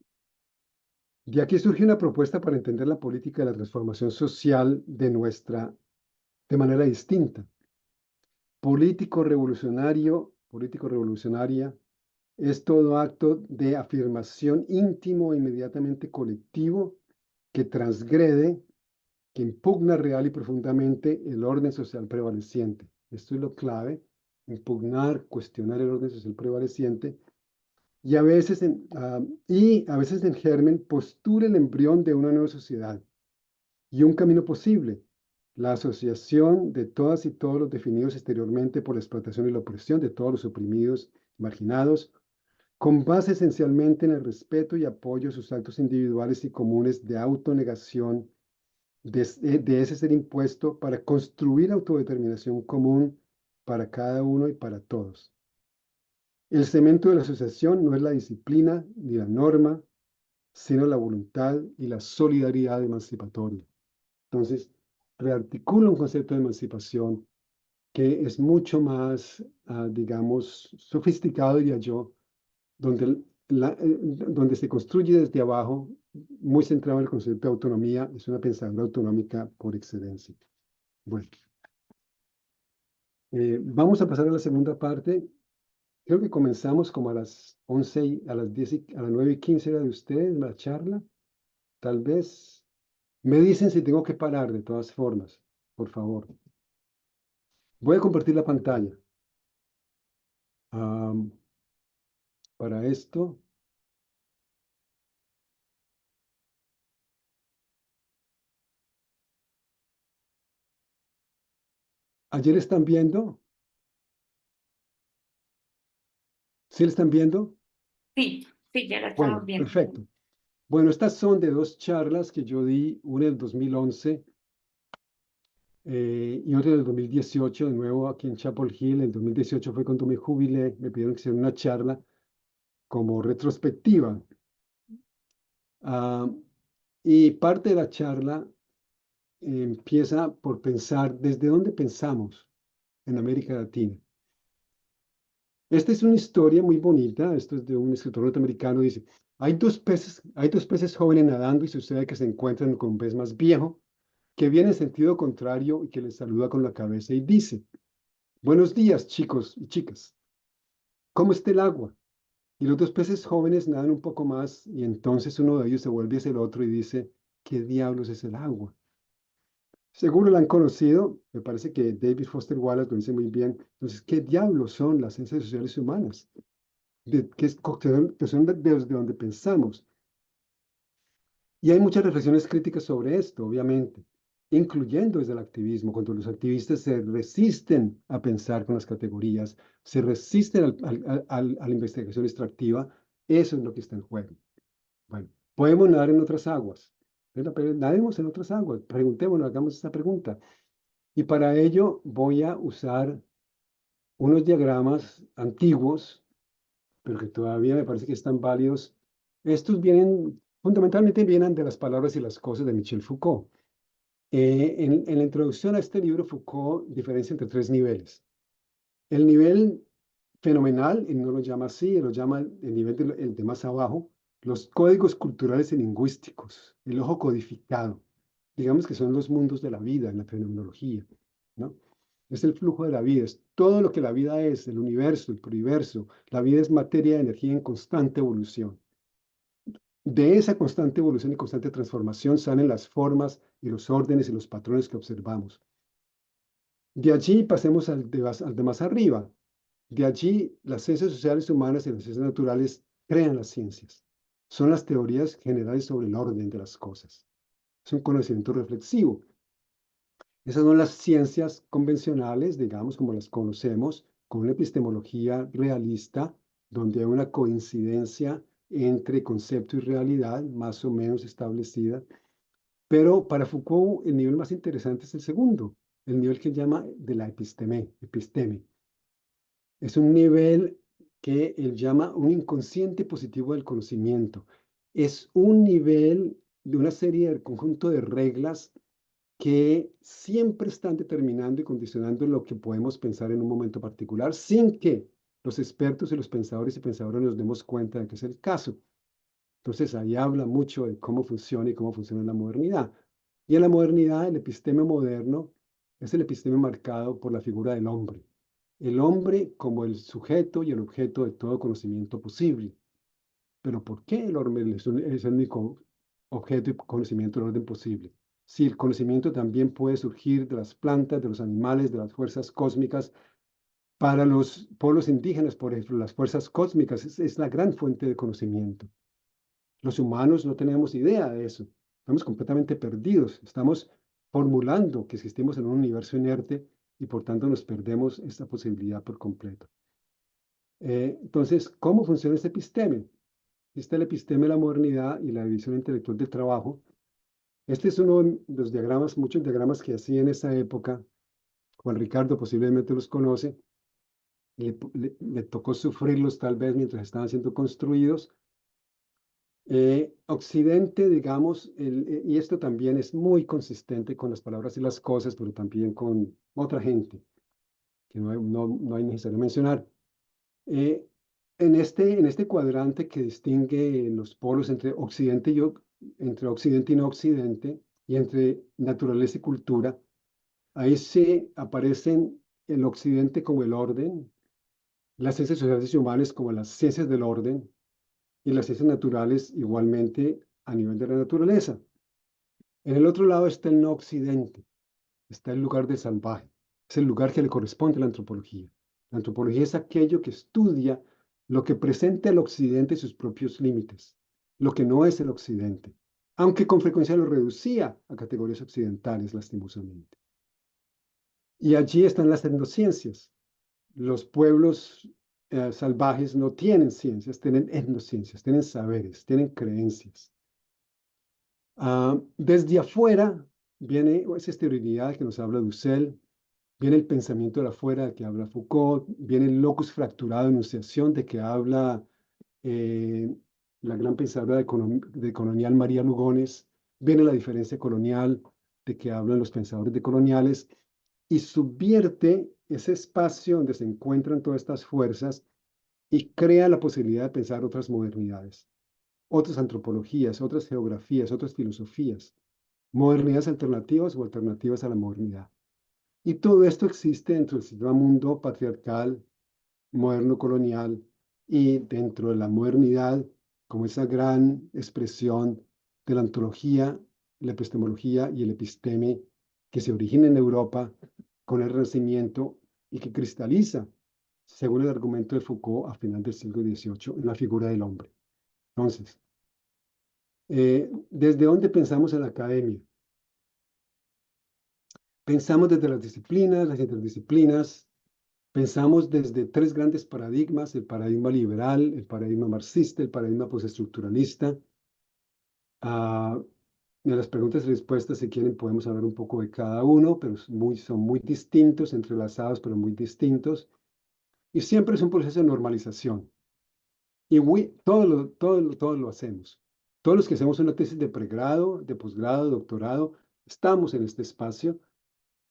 de aquí surge una propuesta para entender la política de la transformación social de manera distinta. Político revolucionaria es todo acto de afirmación íntimo e inmediatamente colectivo que transgrede, que impugna real y profundamente el orden social prevaleciente. Esto es lo clave, impugnar, cuestionar el orden social prevaleciente y a veces en germen postura el embrión de una nueva sociedad y un camino posible, la asociación de todas y todos los definidos exteriormente por la explotación y la opresión de todos los oprimidos, marginados, con base esencialmente en el respeto y apoyo a sus actos individuales y comunes de autonegación de ese ser impuesto para construir autodeterminación común para cada uno y para todos. El cemento de la asociación no es la disciplina ni la norma, sino la voluntad y la solidaridad emancipatoria. Entonces, rearticula un concepto de emancipación que es mucho más, digamos, sofisticado, diría yo, donde se construye desde abajo, muy centrado en el concepto de autonomía, es una pensadora autonómica por excelencia. Bueno, vamos a pasar a la segunda parte. Creo que comenzamos como a las 11, a las 10, a las 9:15 era de ustedes la charla. Tal vez me dicen si tengo que parar de todas formas, por favor. Voy a compartir la pantalla. Am, para esto, ayer están viendo, ¿sí le están viendo? Sí, sí, ya la estamos Bueno, viendo. perfecto. Bueno, estas son de dos charlas que yo di, una en el 2011 y otra en el 2018, de nuevo aquí en Chapel Hill. En 2018 fue cuando me jubilé, me pidieron que hiciera una charla como retrospectiva. Ah, y parte de la charla empieza por pensar desde dónde pensamos en América Latina. Esta es una historia muy bonita, esto es de un escritor norteamericano, dice, hay dos peces jóvenes nadando y sucede que se encuentran con un pez más viejo que viene en sentido contrario y que les saluda con la cabeza y dice, Buenos días, chicos y chicas. ¿Cómo está el agua? Y los dos peces jóvenes nadan un poco más y entonces uno de ellos se vuelve hacia el otro y dice, ¿qué diablos es el agua? Seguro la han conocido, me parece que David Foster Wallace lo dice muy bien. Entonces, ¿qué diablos son las ciencias sociales humanas? Que son desde donde pensamos. Y hay muchas reflexiones críticas sobre esto, obviamente, incluyendo desde el activismo, cuando los activistas se resisten a pensar con las categorías, se resisten a la investigación extractiva, eso es lo que está en juego. Bueno, podemos nadar en otras aguas. Nademos en otras aguas, preguntémonos, hagamos esta pregunta. Y para ello voy a usar unos diagramas antiguos, pero que todavía me parece que están válidos. Estos fundamentalmente vienen de las palabras y las cosas de Michel Foucault. En la introducción a este libro, Foucault diferencia entre tres niveles. El nivel fenomenal, él no lo llama así, él lo llama el nivel el de más abajo, los códigos culturales y lingüísticos, el ojo codificado. Digamos que son los mundos de la vida en la fenomenología, ¿no? Es el flujo de la vida, es todo lo que la vida es, el universo, el pluriverso. La vida es materia de energía en constante evolución. De esa constante evolución y constante transformación salen las formas y los órdenes y los patrones que observamos. De allí pasemos al de más arriba. De allí las ciencias sociales humanas y las ciencias naturales crean las ciencias. Son las teorías generales sobre el orden de las cosas. Es un conocimiento reflexivo. Esas son las ciencias convencionales, digamos, como las conocemos, con una epistemología realista, donde hay una coincidencia entre concepto y realidad más o menos establecida. Pero para Foucault el nivel más interesante es el segundo, el nivel que llama de la episteme. Es un nivel que él llama un inconsciente positivo del conocimiento. Es un nivel de una serie de conjunto de reglas que siempre están determinando y condicionando lo que podemos pensar en un momento particular, sin que los expertos y los pensadores y pensadoras nos demos cuenta de que es el caso. Entonces ahí habla mucho de cómo funciona y cómo funciona la modernidad. Y en la modernidad, el episteme moderno es el episteme marcado por la figura del hombre. El hombre como el sujeto y el objeto de todo conocimiento posible. Pero ¿por qué el hombre es el único objeto y conocimiento del orden posible? Si el conocimiento también puede surgir de las plantas, de los animales, de las fuerzas cósmicas. Para los pueblos indígenas, por ejemplo, las fuerzas cósmicas es la gran fuente de conocimiento. Los humanos no tenemos idea de eso. Estamos completamente perdidos. Estamos formulando que existimos en un universo inerte y por tanto nos perdemos esta posibilidad por completo. Entonces, ¿cómo funciona este episteme? Está el episteme de la modernidad y la división intelectual del trabajo. Este es uno de los diagramas, muchos diagramas que hacía en esa época. Juan Ricardo posiblemente los conoce. Le tocó sufrirlos tal vez mientras estaban siendo construidos. Occidente, digamos, y esto también es muy consistente con las palabras y las cosas, pero también con otra gente, que no hay necesario mencionar. Eh, en este cuadrante que distingue los polos entre Occidente y no Occidente, y entre naturaleza y cultura, ahí se aparecen el Occidente como el orden, las ciencias sociales y humanas como las ciencias del orden, y las ciencias naturales igualmente a nivel de la naturaleza. En el otro lado está el no occidente, está el lugar del salvaje, es el lugar que le corresponde a la antropología. La antropología es aquello que estudia lo que presenta el occidente y sus propios límites, lo que no es el occidente, aunque con frecuencia lo reducía a categorías occidentales, lastimosamente. Y allí están las etnociencias. Los pueblos salvajes no tienen ciencias, tienen etnociencias, tienen saberes, tienen creencias. Desde afuera viene esa exterioridad que nos habla Dussel, viene el pensamiento de afuera de que habla Foucault, viene el locus fracturado de enunciación de que habla eh, la gran pensadora de colonial María Lugones, viene la diferencia colonial de que hablan los pensadores decoloniales y subvierte ese espacio donde se encuentran todas estas fuerzas y crea la posibilidad de pensar otras modernidades, otras antropologías, otras geografías, otras filosofías, modernidades alternativas o alternativas a la modernidad. Y todo esto existe dentro del sistema mundo patriarcal, moderno colonial y dentro de la modernidad como esa gran expresión de la ontología, la epistemología y el episteme que se origina en Europa con el Renacimiento y que cristaliza, según el argumento de Foucault, a final del siglo XVIII en la figura del hombre. Entonces, ¿desde dónde pensamos en la academia? Pensamos desde las interdisciplinas, pensamos desde tres grandes paradigmas: el paradigma liberal, el paradigma marxista, el paradigma postestructuralista. En las preguntas y respuestas, si quieren, podemos hablar un poco de cada uno, pero son muy distintos, entrelazados, pero muy distintos. Y siempre es un proceso de normalización. Y todo lo hacemos. Todos los que hacemos una tesis de pregrado, de posgrado, doctorado, estamos en este espacio,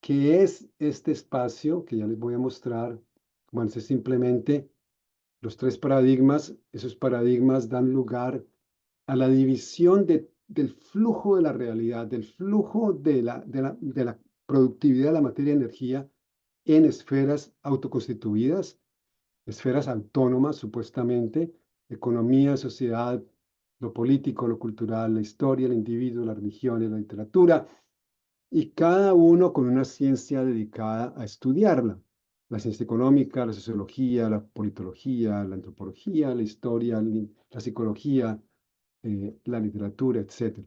que es este espacio que ya les voy a mostrar. Bueno, es simplemente los tres paradigmas. Esos paradigmas dan lugar a la división del flujo de la realidad, del flujo de la productividad de la materia y energía en esferas autoconstituidas, esferas autónomas supuestamente: economía, sociedad, lo político, lo cultural, la historia, el individuo, la religión y la literatura, y cada uno con una ciencia dedicada a estudiarla: la ciencia económica, la sociología, la politología, la antropología, la historia, la psicología, la literatura, etcétera.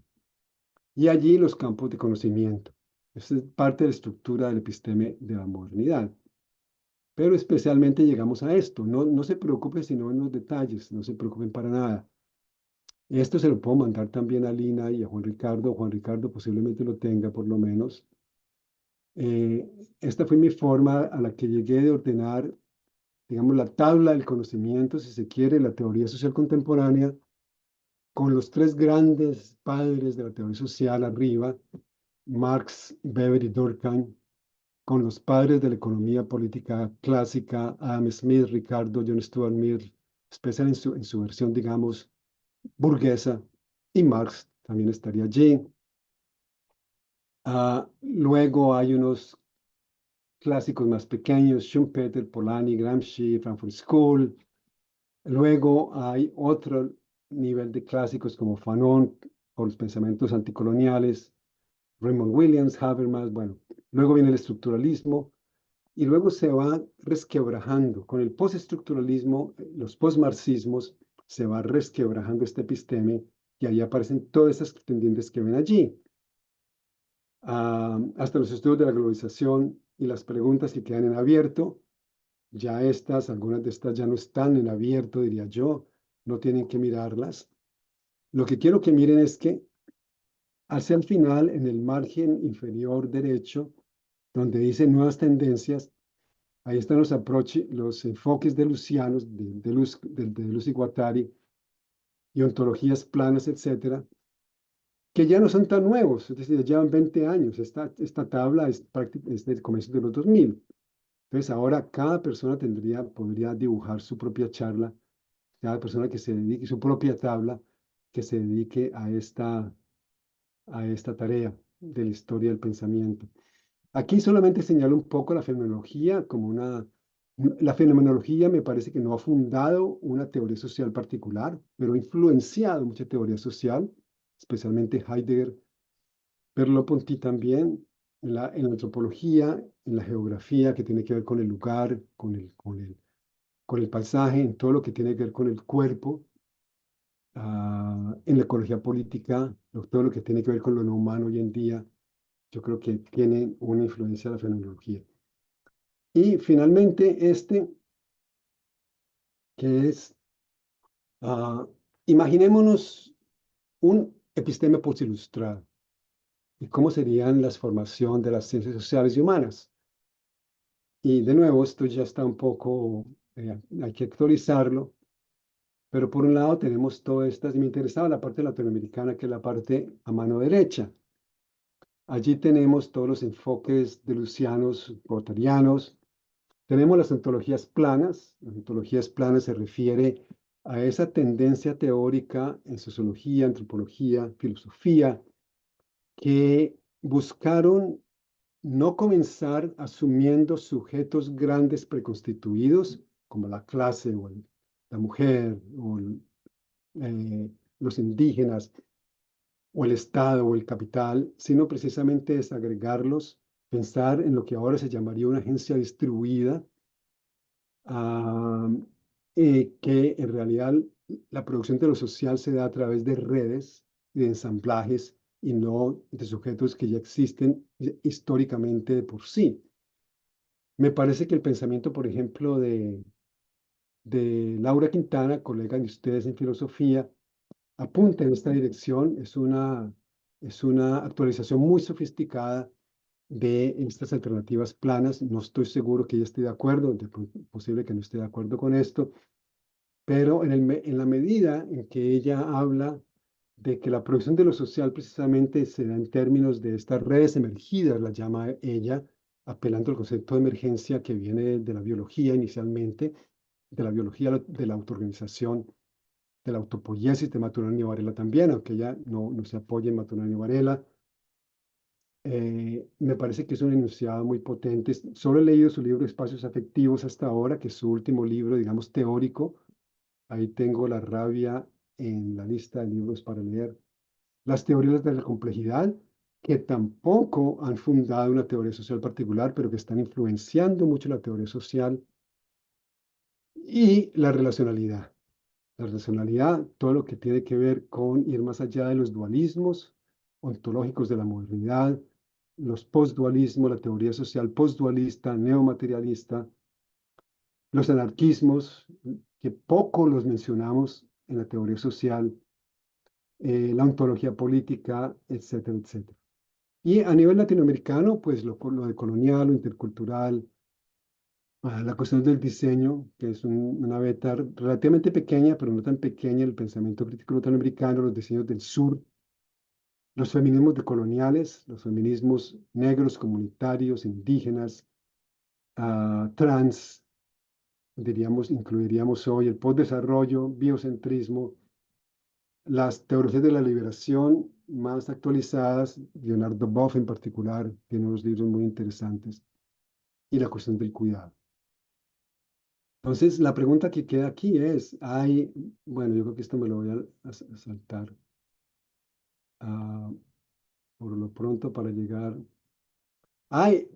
Y allí los campos de conocimiento. Esa es parte de la estructura del episteme de la modernidad. Pero especialmente llegamos a esto. No se preocupen sino en los detalles, no se preocupen para nada. Esto se lo puedo mandar también a Lina y a Juan Ricardo. Juan Ricardo posiblemente lo tenga por lo menos. Esta fue mi forma a la que llegué de ordenar, digamos, la tabla del conocimiento, si se quiere, la teoría social contemporánea, con los tres grandes padres de la teoría social arriba: Marx, Weber y Durkheim; con los padres de la economía política clásica: Adam Smith, Ricardo, John Stuart Mill, especial en su versión, digamos, burguesa, y Marx también estaría allí. Luego hay unos clásicos más pequeños: Schumpeter, Polanyi, Gramsci, Frankfurt School. Luego hay otro nivel de clásicos como Fanon, por los pensamientos anticoloniales, Raymond Williams, Habermas. Bueno, luego viene el estructuralismo y luego se va resquebrajando. Con el postestructuralismo, los postmarxismos, se va resquebrajando este episteme y ahí aparecen todas esas tendientes que ven allí. Hasta los estudios de la globalización y las preguntas que quedan en abierto. Ya algunas de estas ya no están en abierto, diría yo, no tienen que mirarlas. Lo que quiero que miren es que hacia el final, en el margen inferior derecho, donde dice nuevas tendencias, ahí están los enfoques de Lucianos, de Luz y Guattari, y ontologías planas, etcétera, que ya no son tan nuevos, es decir, ya llevan 20 años. Esta tabla es del comienzo de los 2000. Entonces, ahora cada persona podría dibujar su propia charla, cada persona que se dedique, su propia tabla, que se dedique a esta tarea de la historia del pensamiento. Aquí solamente señalo un poco la fenomenología como La fenomenología me parece que no ha fundado una teoría social particular, pero ha influenciado mucha teoría social, especialmente Heidegger, Merleau-Ponty también, en la antropología, en la geografía, que tiene que ver con el lugar, con el paisaje, en todo lo que tiene que ver con el cuerpo, en la ecología política, todo lo que tiene que ver con lo no humano hoy en día. Yo creo que tiene una influencia la fenomenología. Y finalmente que es, imaginémonos un episteme postilustrado y cómo serían las formaciones de las ciencias sociales y humanas. Y de nuevo, esto ya está un poco, hay que actualizarlo, pero por un lado tenemos todas estas, y me interesaba la parte latinoamericana, que es la parte a mano derecha. Allí tenemos todos los enfoques de lucianos, guattarianos. Tenemos las ontologías planas. Las ontologías planas se refiere a esa tendencia teórica en sociología, antropología, filosofía, que buscaron no comenzar asumiendo sujetos grandes preconstituidos, como la clase o la mujer o los indígenas o el Estado o el capital, sino precisamente desagregarlos, pensar en lo que ahora se llamaría una agencia distribuida, ah, que en realidad la producción de lo social se da a través de redes y de ensamblajes y no de sujetos que ya existen históricamente de por sí. Me parece que el pensamiento, por ejemplo, de Laura Quintana, colega de ustedes en filosofía, apunta en esta dirección. Es una actualización muy sofisticada de estas alternativas planas. No estoy seguro que ella esté de acuerdo, posible que no esté de acuerdo con esto, pero en la medida en que ella habla de que la producción de lo social precisamente se da en términos de estas redes emergidas, la llama ella, apelando al concepto de emergencia que viene de la biología inicialmente, de la biología de la autoorganización, de la autopoiesis de Maturana y Varela también, aunque ella no se apoya en Maturana y Varela. Me parece que es una enunciada muy potente. Solo he leído su libro Espacios Afectivos hasta ahora, que es su último libro, digamos, teórico. Ahí tengo La rabia en la lista de libros para leer. Las teorías de la complejidad, que tampoco han fundado una teoría social particular, pero que están influenciando mucho la teoría social. Y la relacionalidad. La relacionalidad, todo lo que tiene que ver con ir más allá de los dualismos ontológicos de la modernidad, los postdualismos, la teoría social postdualista, neomaterialista, los anarquismos, que poco los mencionamos en la teoría social, la ontología política, etcétera, etcétera. Y a nivel latinoamericano, pues lo de colonial, lo intercultural, la cuestión del diseño, que es una beta relativamente pequeña, pero no tan pequeña, el pensamiento crítico latinoamericano, los diseños del sur, los feminismos decoloniales, los feminismos negros, comunitarios, indígenas, trans, diríamos, incluiríamos hoy el postdesarrollo, biocentrismo, las teorías de la liberación más actualizadas, Leonardo Boff en particular, tiene unos libros muy interesantes, y la cuestión del cuidado. Entonces, la pregunta que queda aquí es, bueno, yo creo que esto me lo voy a saltar por lo pronto para llegar.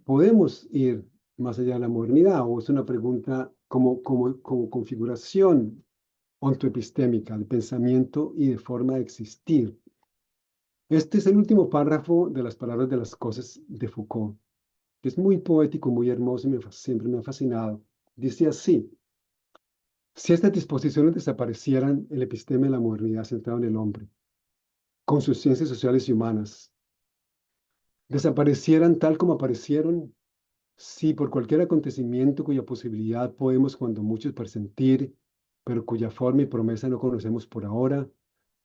¿Podemos ir más allá de la modernidad? ¿O es una pregunta como configuración ontoepistémica de pensamiento y de forma de existir? Este es el último párrafo de las palabras de las cosas de Foucault, que es muy poético, muy hermoso y siempre me ha fascinado. Dice así: si estas disposiciones desaparecieran, el episteme de la modernidad centrado en el hombre, con sus ciencias sociales y humanas, desaparecieran tal como aparecieron, si por cualquier acontecimiento cuya posibilidad podemos cuando muchos presentir, pero cuya forma y promesa no conocemos por ahora,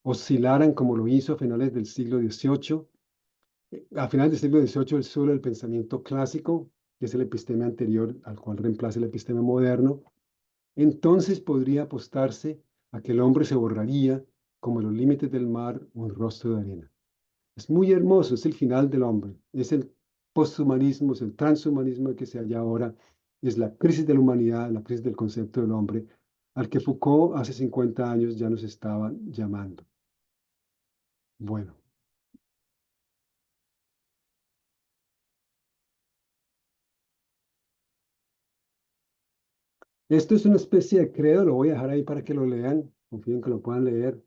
oscilaran como lo hizo a finales del siglo XVIII, a finales del siglo XVIII el suelo del pensamiento clásico, que es el episteme anterior al cual reemplaza el episteme moderno, entonces podría apostarse a que el hombre se borraría como los límites del mar un rostro de arena. Es muy hermoso, es el final del hombre, es el posthumanismo, es el transhumanismo que se halla ahora, es la crisis de la humanidad, la crisis del concepto del hombre, al que Foucault hace 50 años ya nos estaba llamando. Bueno, esto es una especie de credo, lo voy a dejar ahí para que lo lean, confío en que lo puedan leer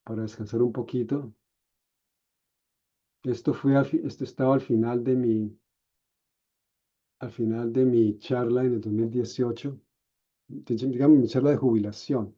para descansar un poquito. Esto estaba al final de mi charla en el 2018, digamos mi charla de jubilación.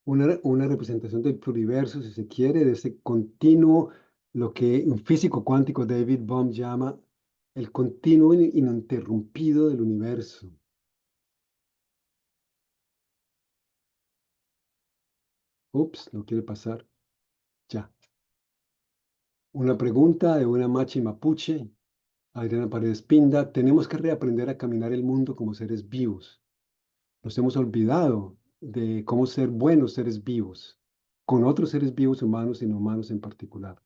Una representación del pluriverso, si se quiere, de ese continuo, lo que un físico cuántico David Bohm llama el continuo ininterrumpido del universo. Ups, no quiere pasar. Ya. Una pregunta de una machi mapuche. Adriana Paredes Pinda. Tenemos que reaprender a caminar el mundo como seres vivos. Nos hemos olvidado de cómo ser buenos seres vivos, con otros seres vivos, humanos y no humanos en particular.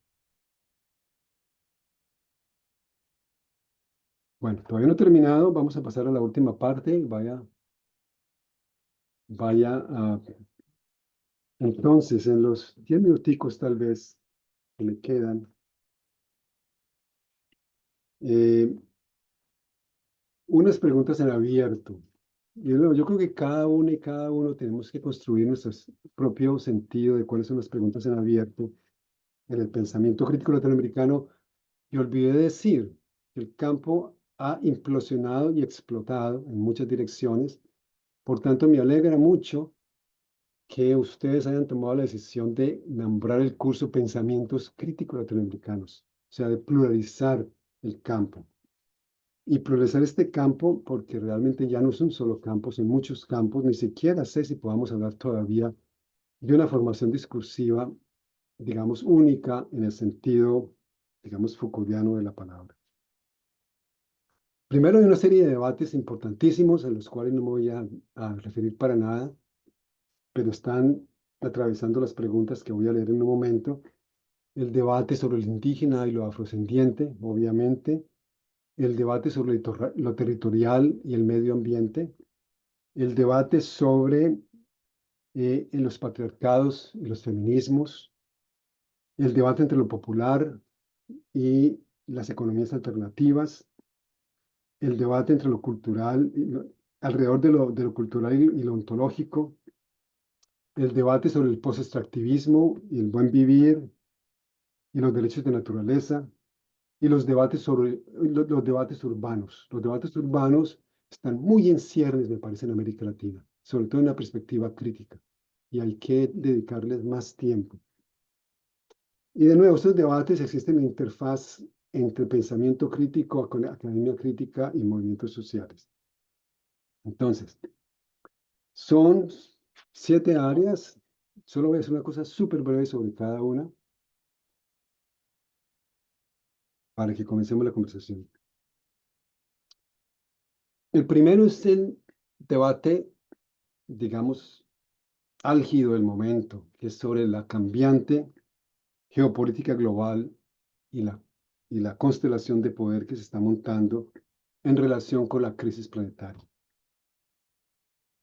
Bueno, todavía no he terminado. Vamos a pasar a la última parte. Vaya a... Entonces, en los 10 minuticos tal vez que me quedan, eh, unas preguntas en abierto. Y luego, yo creo que cada uno y cada uno tenemos que construir nuestro propio sentido de cuáles son las preguntas en abierto en el pensamiento crítico latinoamericano. Y olvidé decir que el campo ha implosionado y explotado en muchas direcciones. Por tanto, me alegra mucho que ustedes hayan tomado la decisión de nombrar el curso Pensamientos Críticos Latinoamericanos, o sea, de pluralizar el campo. Y pluralizar este campo, porque realmente ya no es un solo campo, son muchos campos, ni siquiera sé si podamos hablar todavía de una formación discursiva, digamos, única en el sentido, digamos, Foucaultiano de la palabra. Primero hay una serie de debates importantísimos a los cuales no me voy a referir para nada, pero están atravesando las preguntas que voy a leer en un momento. El debate sobre el indígena y lo afrodescendiente, obviamente. El debate sobre lo territorial y el medio ambiente. El debate sobre los patriarcados y los feminismos. El debate entre lo popular y las economías alternativas. El debate entre lo cultural, alrededor de lo cultural y lo ontológico. El debate sobre el post-extractivismo y el buen vivir y los derechos de naturaleza, y los debates sobre los debates urbanos. Los debates urbanos están muy en ciernes, me parece, en América Latina, sobre todo en una perspectiva crítica, y hay que dedicarles más tiempo. Y de nuevo, estos debates existen en interfaz entre pensamiento crítico, academia crítica y movimientos sociales. Entonces, son 7 áreas. Solo voy a hacer una cosa súper breve sobre cada una para que comencemos la conversación. El primero es el debate, digamos, álgido del momento, que es sobre la cambiante geopolítica global y la constelación de poder que se está montando en relación con la crisis planetaria.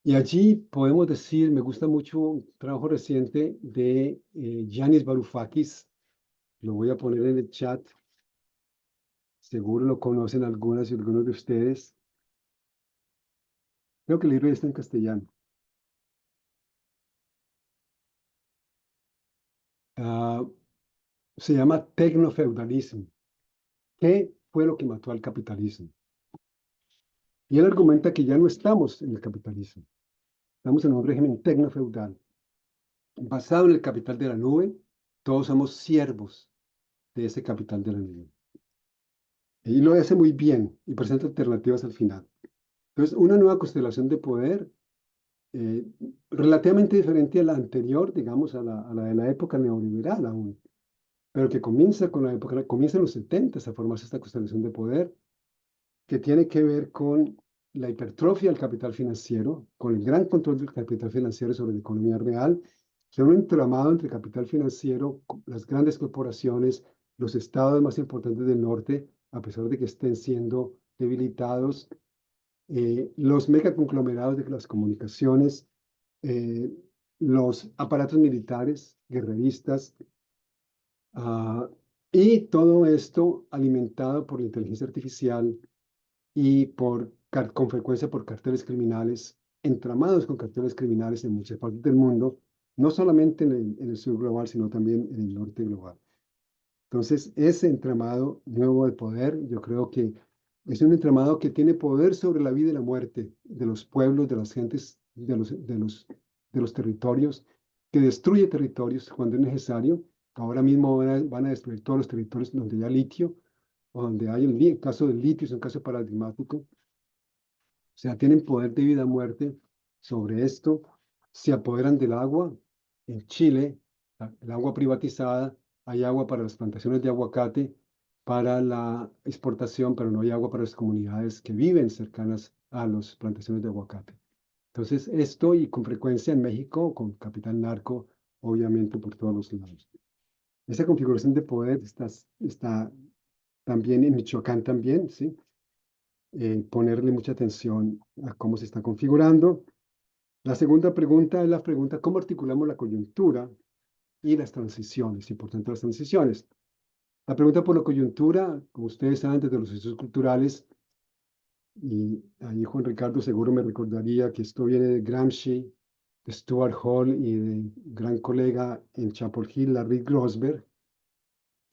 Y allí podemos decir, me gusta mucho un trabajo reciente de Yanis Varoufakis, lo voy a poner en el chat, seguro lo conocen algunas y algunos de ustedes. Creo que el libro ya está en castellano. Ah, se llama Tecnofeudalismo. ¿Qué fue lo que mató al capitalismo? Y él argumenta que ya no estamos en el capitalismo, estamos en un régimen tecnofeudal, basado en el capital de la nube. Todos somos siervos de ese capital de la nube. Y lo hace muy bien y presenta alternativas al final. Entonces, una nueva constelación de poder eh, relativamente diferente a la anterior, digamos, a la de la época neoliberal aún, pero que comienza con la época, comienza en los 70 a formarse esta constelación de poder, que tiene que ver con la hipertrofia del capital financiero, con el gran control del capital financiero sobre la economía real, que un entramado entre capital financiero, las grandes corporaciones, los estados más importantes del norte, a pesar de que estén siendo debilitados, los megaconglomerados de las comunicaciones, eh, los aparatos militares, guerreristas, ah, y todo esto alimentado por la inteligencia artificial y con frecuencia por carteles criminales, entramados con carteles criminales en muchas partes del mundo, no solamente en el sur global, sino también en el norte global. Entonces, ese entramado nuevo de poder, yo creo que es un entramado que tiene poder sobre la vida y la muerte de los pueblos, de las gentes, de los territorios, que destruye territorios cuando es necesario. Ahora mismo van a destruir todos los territorios donde haya litio, o donde hay el caso del litio, es un caso paradigmático. O sea, tienen poder de vida o muerte sobre esto, se apoderan del agua, en Chile, el agua privatizada, hay agua para las plantaciones de aguacate, para la exportación, pero no hay agua para las comunidades que viven cercanas a las plantaciones de aguacate. Entonces, esto y con frecuencia en México, con capital narco, obviamente por todos los lados. Esa configuración de poder está también en Michoacán también, ¿sí? Ponerle mucha atención a cómo se está configurando. La segunda pregunta es la pregunta, ¿cómo articulamos la coyuntura y las transiciones? Importante las transiciones. La pregunta por la coyuntura, como ustedes saben, desde los estudios culturales, y ahí Juan Ricardo seguro me recordaría que esto viene de Gramsci, de Stuart Hall y de gran colega en Chapel Hill, Larry Grossberg,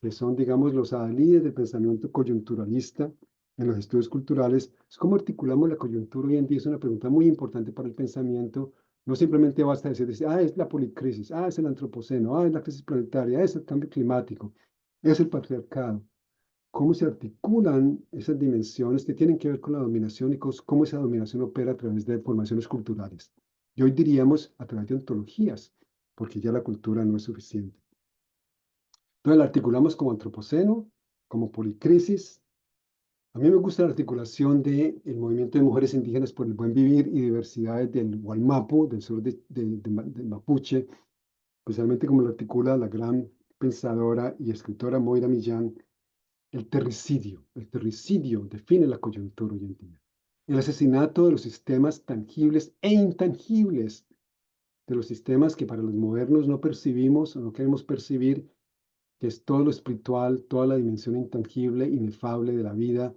que son, digamos, los adalides del pensamiento coyunturalista en los estudios culturales. Es cómo articulamos la coyuntura hoy en día, es una pregunta muy importante para el pensamiento. No simplemente basta decir, es la policrisis, es el antropoceno, es la crisis planetaria, es el cambio climático, es el patriarcado. Cómo se articulan esas dimensiones que tienen que ver con la dominación y cómo esa dominación opera a través de formaciones culturales. Y hoy diríamos a través de ontologías, porque ya la cultura no es suficiente. Entonces la articulamos como antropoceno, como policrisis. A mí me gusta la articulación del movimiento de mujeres indígenas por el buen vivir y diversidades del Gualmapu, del sur de Mapuche, especialmente como lo articula la gran pensadora y escritora Moira Millán. El terricidio define la coyuntura hoy en día. El asesinato de los sistemas tangibles e intangibles, de los sistemas que para los modernos no percibimos o no queremos percibir, que es todo lo espiritual, toda la dimensión intangible, inefable de la vida,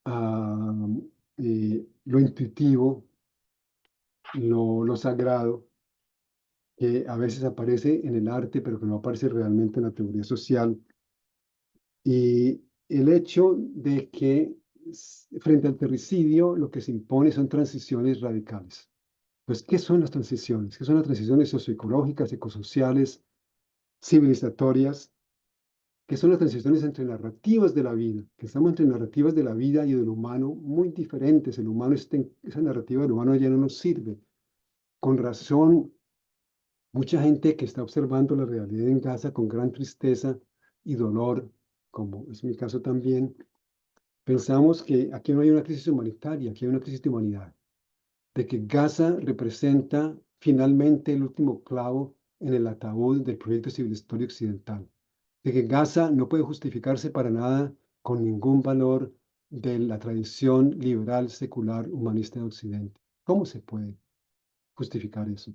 ah, lo intuitivo, lo sagrado, que a veces aparece en el arte, pero que no aparece realmente en la teoría social. Y el hecho de que frente al terricidio lo que se impone son transiciones radicales. Pues, ¿qué son las transiciones? ¿Qué son las transiciones socioecológicas, ecosociales, civilizatorias? ¿Qué son las transiciones entre narrativas de la vida? Que estamos entre narrativas de la vida y del humano muy diferentes. El humano, esa narrativa del humano ya no nos sirve. Con razón, mucha gente que está observando la realidad en Gaza con gran tristeza y dolor, como es mi caso también, pensamos que aquí no hay una crisis humanitaria, aquí hay una crisis de humanidad, de que Gaza representa finalmente el último clavo en el ataúd del proyecto civilizatorio occidental, de que Gaza no puede justificarse para nada con ningún valor de la tradición liberal, secular, humanista de Occidente. ¿Cómo se puede justificar eso?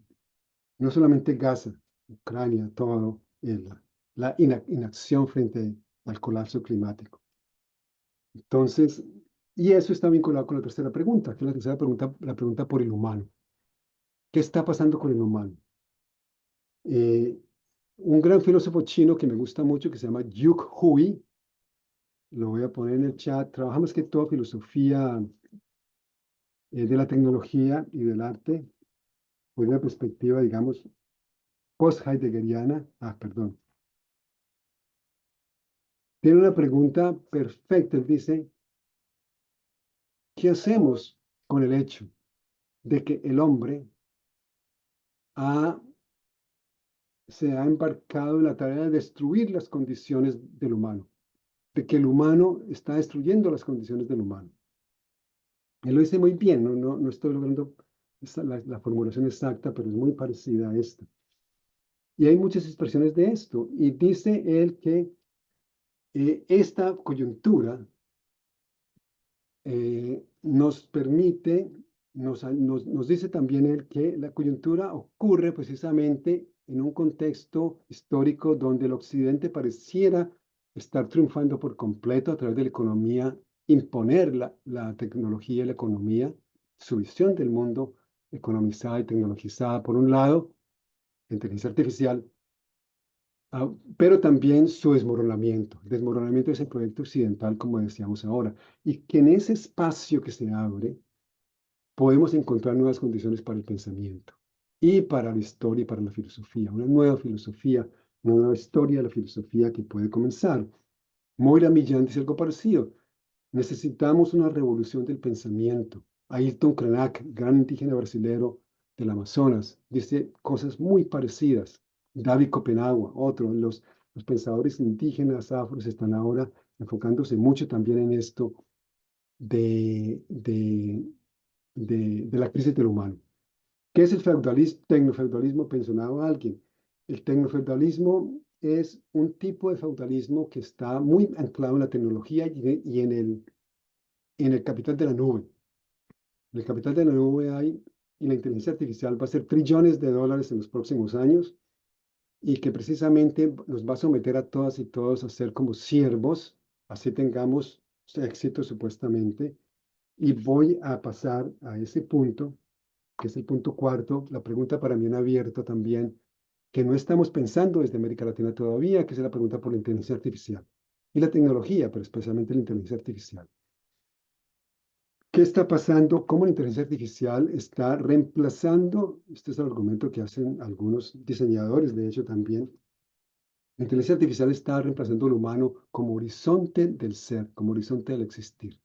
No solamente Gaza, Ucrania, todo, la inacción frente al colapso climático. Entonces, y eso está vinculado con la tercera pregunta, que es la tercera pregunta, la pregunta por el humano. ¿Qué está pasando con el humano? Eh, un gran filósofo chino que me gusta mucho, que se llama Yuk Hui, lo voy a poner en el chat, trabaja más que todo filosofía de la tecnología y del arte, desde una perspectiva, digamos, post-heideggeriana. Perdón. Tiene una pregunta perfecta. Él dice, ¿qué hacemos con el hecho de que el hombre se ha embarcado en la tarea de destruir las condiciones del humano, de que el humano está destruyendo las condiciones del humano? Él lo dice muy bien, no estoy logrando la formulación exacta, pero es muy parecida a esta. Y hay muchas expresiones de esto. Y dice él que esta coyuntura nos permite, nos dice también él que la coyuntura ocurre precisamente en un contexto histórico donde el Occidente pareciera estar triunfando por completo a través de la economía, imponer la tecnología y la economía, su visión del mundo economizada y tecnologizada por un lado, la inteligencia artificial, pero también su desmoronamiento. El desmoronamiento de ese proyecto occidental, como decíamos ahora, y que en ese espacio que se abre podemos encontrar nuevas condiciones para el pensamiento y para la historia y para la filosofía, una nueva filosofía, una nueva historia de la filosofía que puede comenzar. Moira Millán dice algo parecido. Necesitamos una revolución del pensamiento. Ailton Krenak, gran indígena brasilero, del Amazonas, dice cosas muy parecidas. David Copenagua, otro, los pensadores indígenas afros están ahora enfocándose mucho también en esto de la crisis del humano. ¿Qué es el feudalismo, tecnofeudalismo? Mencionaba alguien. El tecnofeudalismo es un tipo de feudalismo que está muy anclado en la tecnología y en el capital de la nube. En el capital de la nube hay, y la inteligencia artificial va a ser trillones de dólares en los próximos años, y que precisamente nos va a someter a todas y todos a ser como siervos, así tengamos éxito supuestamente. Y voy a pasar a ese punto, que es el punto cuarto, la pregunta para mí en abierto también, que no estamos pensando desde América Latina todavía, que es la pregunta por la inteligencia artificial y la tecnología, pero especialmente la inteligencia artificial. ¿Qué está pasando? ¿Cómo la inteligencia artificial está reemplazando? Este es el argumento que hacen algunos diseñadores, de hecho también. La inteligencia artificial está reemplazando al humano como horizonte del ser, como horizonte del existir.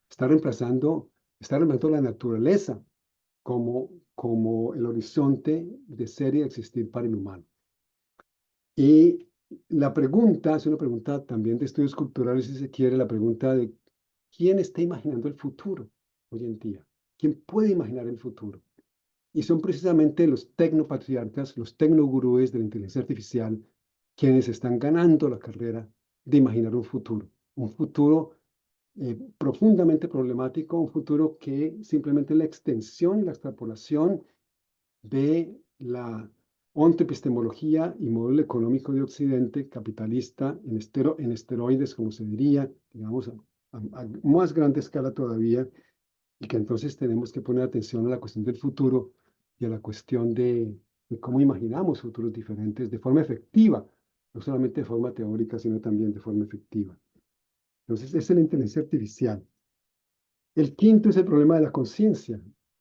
Está reemplazando la naturaleza como el horizonte de ser y de existir para el humano. Y la pregunta es una pregunta también de estudios culturales, si se quiere, la pregunta de quién está imaginando el futuro hoy en día. ¿Quién puede imaginar el futuro? Y son precisamente los tecnopatriarcas, los tecnogurúes de la inteligencia artificial, quienes están ganando la carrera de imaginar un futuro profundamente problemático, un futuro que simplemente la extensión y la extrapolación de la ontoepistemología y modelo económico de Occidente, capitalista, en esteroides, como se diría, digamos, a más grande escala todavía, y que entonces tenemos que poner atención a la cuestión del futuro y a la cuestión de cómo imaginamos futuros diferentes de forma efectiva, no solamente de forma teórica, sino también de forma efectiva. Entonces, esa es la inteligencia artificial. El quinto es el problema de la conciencia.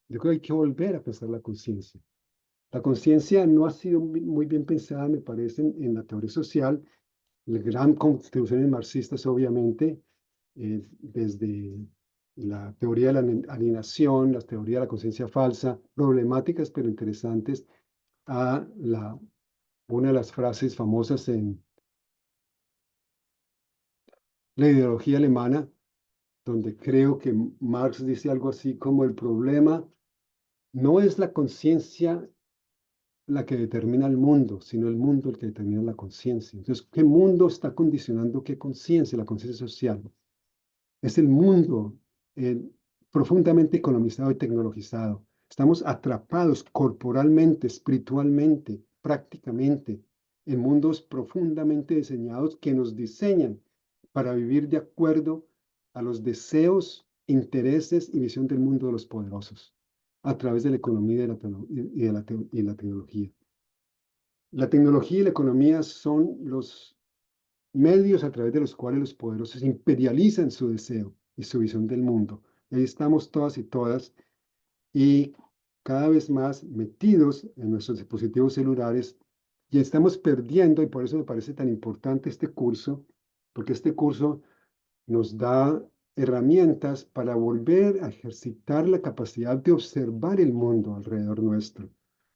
Yo creo que hay que volver a pensar la conciencia. La conciencia no ha sido muy bien pensada, me parece, en la teoría social. Las gran contribuciones marxistas, obviamente, desde la teoría de la alienación, la teoría de la conciencia falsa, problemáticas pero interesantes, a una de las frases famosas en la ideología alemana, donde creo que Marx dice algo así como el problema no es la conciencia la que determina el mundo, sino el mundo el que determina la conciencia. Entonces, ¿qué mundo está condicionando qué conciencia? La conciencia social. Es el mundo eh, profundamente economizado y tecnologizado. Estamos atrapados corporalmente, espiritualmente, prácticamente, en mundos profundamente diseñados que nos diseñan para vivir de acuerdo a los deseos, intereses y visión del mundo de los poderosos, a través de la economía y la tecnología. La tecnología y la economía son los medios a través de los cuales los poderosos imperializan su deseo y su visión del mundo. Y ahí estamos todas y todas, y cada vez más metidos en nuestros dispositivos celulares, y estamos perdiendo, y por eso me parece tan importante este curso, porque este curso nos da herramientas para volver a ejercitar la capacidad de observar el mundo alrededor nuestro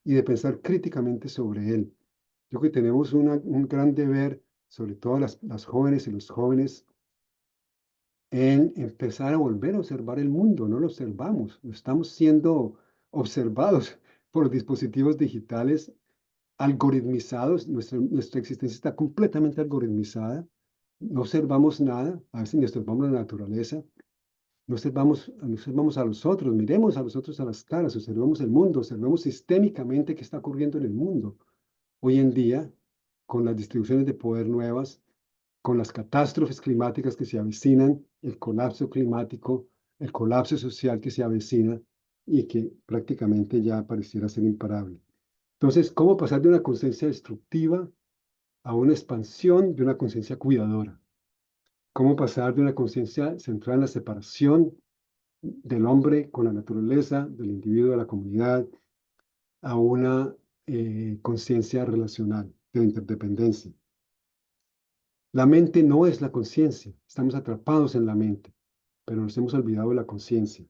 y de pensar críticamente sobre él. Yo creo que tenemos un gran deber, sobre todo las jóvenes y los jóvenes, en empezar a volver a observar el mundo. No lo observamos, estamos siendo observados por dispositivos digitales algoritmizados. Nuestra existencia está completamente algoritmizada. No observamos nada, a veces ni observamos la naturaleza. No observamos a los otros, miremos a los otros a las caras, observemos el mundo, observemos sistémicamente qué está ocurriendo en el mundo. Hoy en día, con las distribuciones de poder nuevas, con las catástrofes climáticas que se avecinan, el colapso climático, el colapso social que se avecina y que prácticamente ya pareciera ser imparable. Entonces, ¿cómo pasar de una conciencia destructiva a una expansión de una conciencia cuidadora? ¿Cómo pasar de una conciencia centrada en la separación del hombre con la naturaleza, del individuo, de la comunidad, a una conciencia relacional, de interdependencia? La mente no es la conciencia, estamos atrapados en la mente, pero nos hemos olvidado de la conciencia.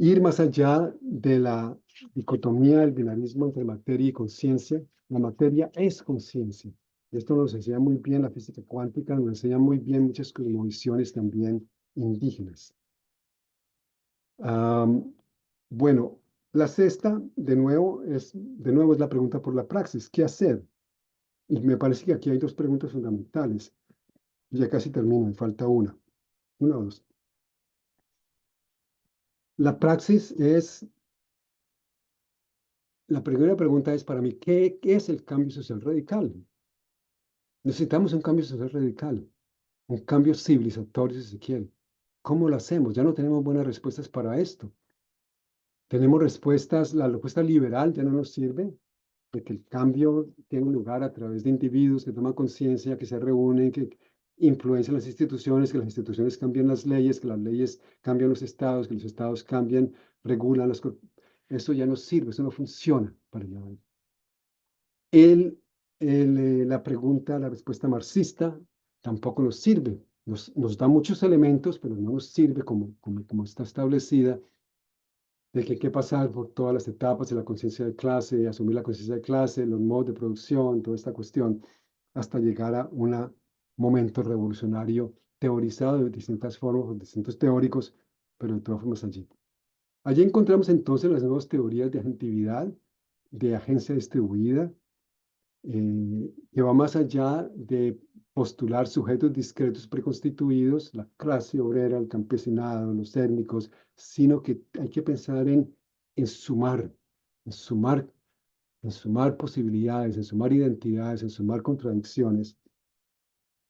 ir más allá de la dicotomía del binarismo entre materia y conciencia. La materia es conciencia. Esto nos enseña muy bien la física cuántica, nos enseña muy bien muchas cosmovisiones también indígenas. Bueno, la sexta, de nuevo es la pregunta por la praxis. ¿Qué hacer? Y me parece que aquí hay dos preguntas fundamentales. Ya casi termino, me falta una. Una o dos. La praxis es, la primera pregunta es para mí, ¿qué es el cambio social radical? Necesitamos un cambio social radical, un cambio civilizatorio si se quiere. ¿Cómo lo hacemos? Ya no tenemos buenas respuestas para esto. Tenemos respuestas, la respuesta liberal ya no nos sirve, de que el cambio tiene lugar a través de individuos que toman conciencia, que se reúnen, que influencian las instituciones, que las instituciones cambian las leyes, que las leyes cambian los estados, que los estados cambian, regulan las cosas. Eso ya no sirve, eso no funciona para nada. La pregunta, la respuesta marxista tampoco nos sirve. Nos da muchos elementos, pero no nos sirve como está establecida, de que hay que pasar por todas las etapas de la conciencia de clase, asumir la conciencia de clase, los modos de producción, toda esta cuestión, hasta llegar a un momento revolucionario teorizado de distintas formas, por distintos teóricos, pero de todas formas allí. Allí encontramos entonces las nuevas teorías de agentividad, de agencia distribuida, que va más allá de postular sujetos discretos preconstituidos, la clase obrera, el campesinado, los étnicos, sino que hay que pensar en sumar, en sumar, en sumar posibilidades, en sumar identidades, en sumar contradicciones,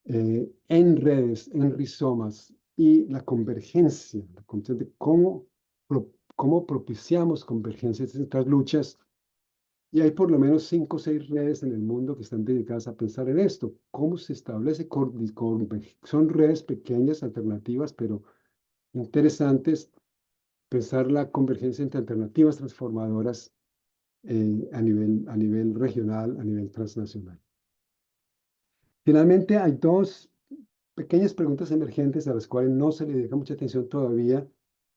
en redes, en rizomas, y la convergencia de cómo propiciamos convergencias en estas luchas. Y hay por lo menos 5 o 6 redes en el mundo que están dedicadas a pensar en esto. ¿Cómo se establece? Son redes pequeñas, alternativas, pero interesantes. Pensar la convergencia entre alternativas transformadoras a nivel regional, a nivel transnacional. Finalmente, hay dos pequeñas preguntas emergentes a las cuales no se le dedica mucha atención todavía,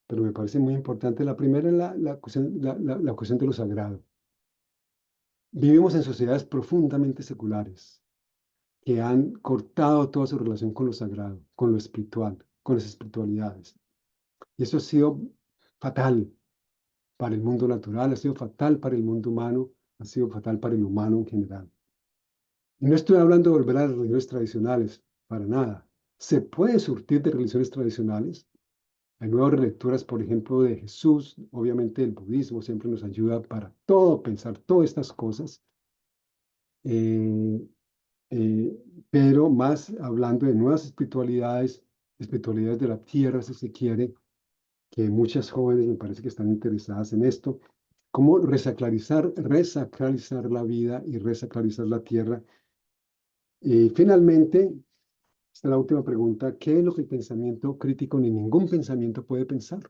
pero me parece muy importante. La primera es la cuestión de lo sagrado. Vivimos en sociedades profundamente seculares que han cortado toda su relación con lo sagrado, con lo espiritual, con las espiritualidades. Y eso ha sido fatal para el mundo natural, ha sido fatal para el mundo humano, ha sido fatal para el humano en general. Y no estoy hablando de volver a las religiones tradicionales, para nada. Se puede surtir de religiones tradicionales. Hay nuevas relecturas, por ejemplo, de Jesús. Obviamente el budismo siempre nos ayuda para todo, pensar todas estas cosas. Eh, eh, pero más hablando de nuevas espiritualidades de la tierra, si se quiere, que muchas jóvenes me parece que están interesadas en esto, cómo resacralizar la vida y resacralizar la tierra. Y finalmente, esta es la última pregunta, ¿qué es lo que el pensamiento crítico ni ningún pensamiento puede pensar?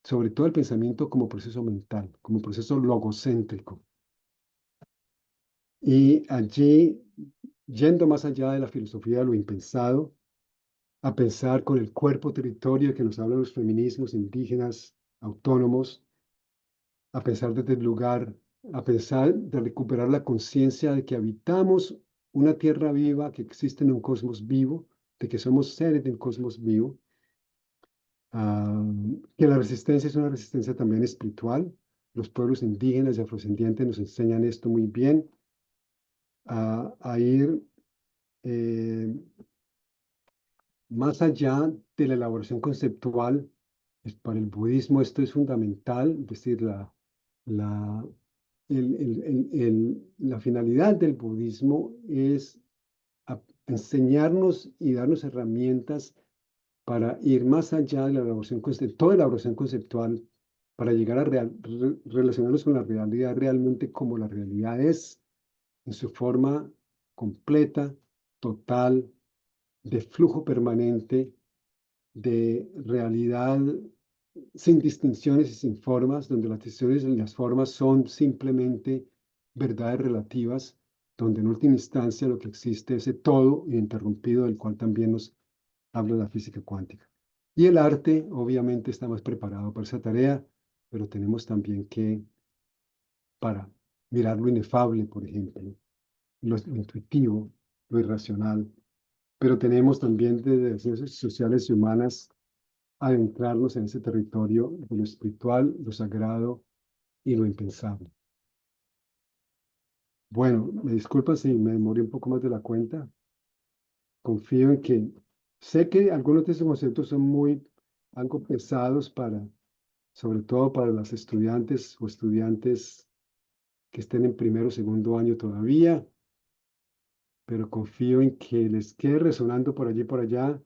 Sobre todo el pensamiento como proceso mental, como proceso logocéntrico. Y allí, yendo más allá de la filosofía de lo impensado, a pensar con el cuerpo territorio que nos hablan los feminismos indígenas autónomos, a pensar desde el lugar, a pensar de recuperar la conciencia de que habitamos una tierra viva, que existe en un cosmos vivo, de que somos seres de un cosmos vivo, que la resistencia es una resistencia también espiritual. Los pueblos indígenas y afrodescendientes nos enseñan esto muy bien, a ir más allá de la elaboración conceptual. Para el budismo esto es fundamental, es decir, la, la finalidad del budismo es enseñarnos y darnos herramientas para ir más allá de la elaboración conceptual, toda elaboración conceptual, para llegar a relacionarnos con la realidad realmente como la realidad es, en su forma completa, total, de flujo permanente, de realidad sin distinciones y sin formas, donde las distinciones y las formas son simplemente verdades relativas, donde en última instancia lo que existe es ese todo ininterrumpido del cual también nos habla la física cuántica. Y el arte, obviamente, está más preparado para esa tarea, pero tenemos también que, para mirar lo inefable, por ejemplo, lo intuitivo, lo irracional, pero tenemos también desde las ciencias sociales y humanas adentrarnos en ese territorio de lo espiritual, lo sagrado y lo impensable. Bueno, me disculpa si me demoré un poco más de la cuenta. Confío en que sé que algunos de esos conceptos son algo pesados sobre todo para las estudiantes o estudiantes que estén en primero o segundo año todavía, pero confío en que les quede resonando por allí y por allá.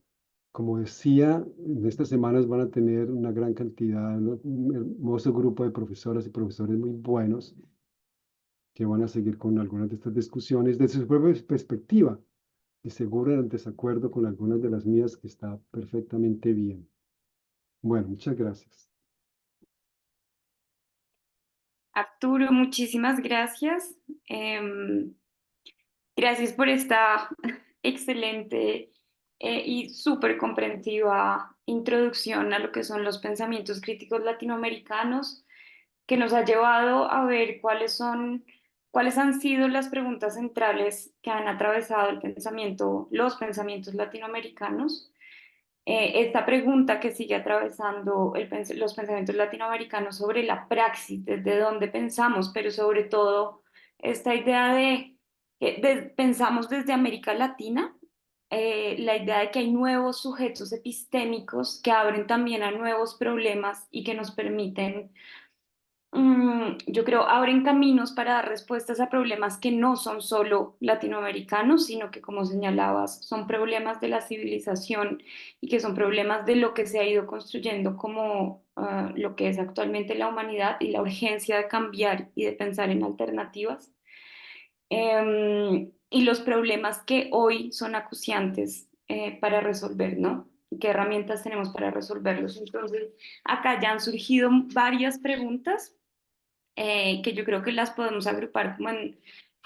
Como decía, en estas semanas van a tener una gran cantidad, un hermoso grupo de profesoras y profesores muy buenos que van a seguir con algunas de estas discusiones desde su propia perspectiva y seguro en desacuerdo con algunas de las mías que está perfectamente bien. Bueno, muchas gracias. Arturo, muchísimas gracias. Gracias por esta excelente y súper comprensiva introducción a lo que son los pensamientos críticos latinoamericanos, que nos ha llevado a ver cuáles han sido las preguntas centrales que han atravesado los pensamientos latinoamericanos. Esta pregunta que sigue atravesando los pensamientos latinoamericanos sobre la praxis, desde dónde pensamos, pero sobre todo esta idea de que pensamos desde América Latina, la idea de que hay nuevos sujetos epistémicos que abren también a nuevos problemas y que nos permiten, yo creo, abren caminos para dar respuestas a problemas que no son solo latinoamericanos, sino que, como señalabas, son problemas de la civilización y que son problemas de lo que se ha ido construyendo como lo que es actualmente la humanidad y la urgencia de cambiar y de pensar en alternativas. Y los problemas que hoy son acuciantes para resolver, ¿no? ¿Qué herramientas tenemos para resolverlos? Entonces, acá ya han surgido varias preguntas que yo creo que las podemos agrupar como en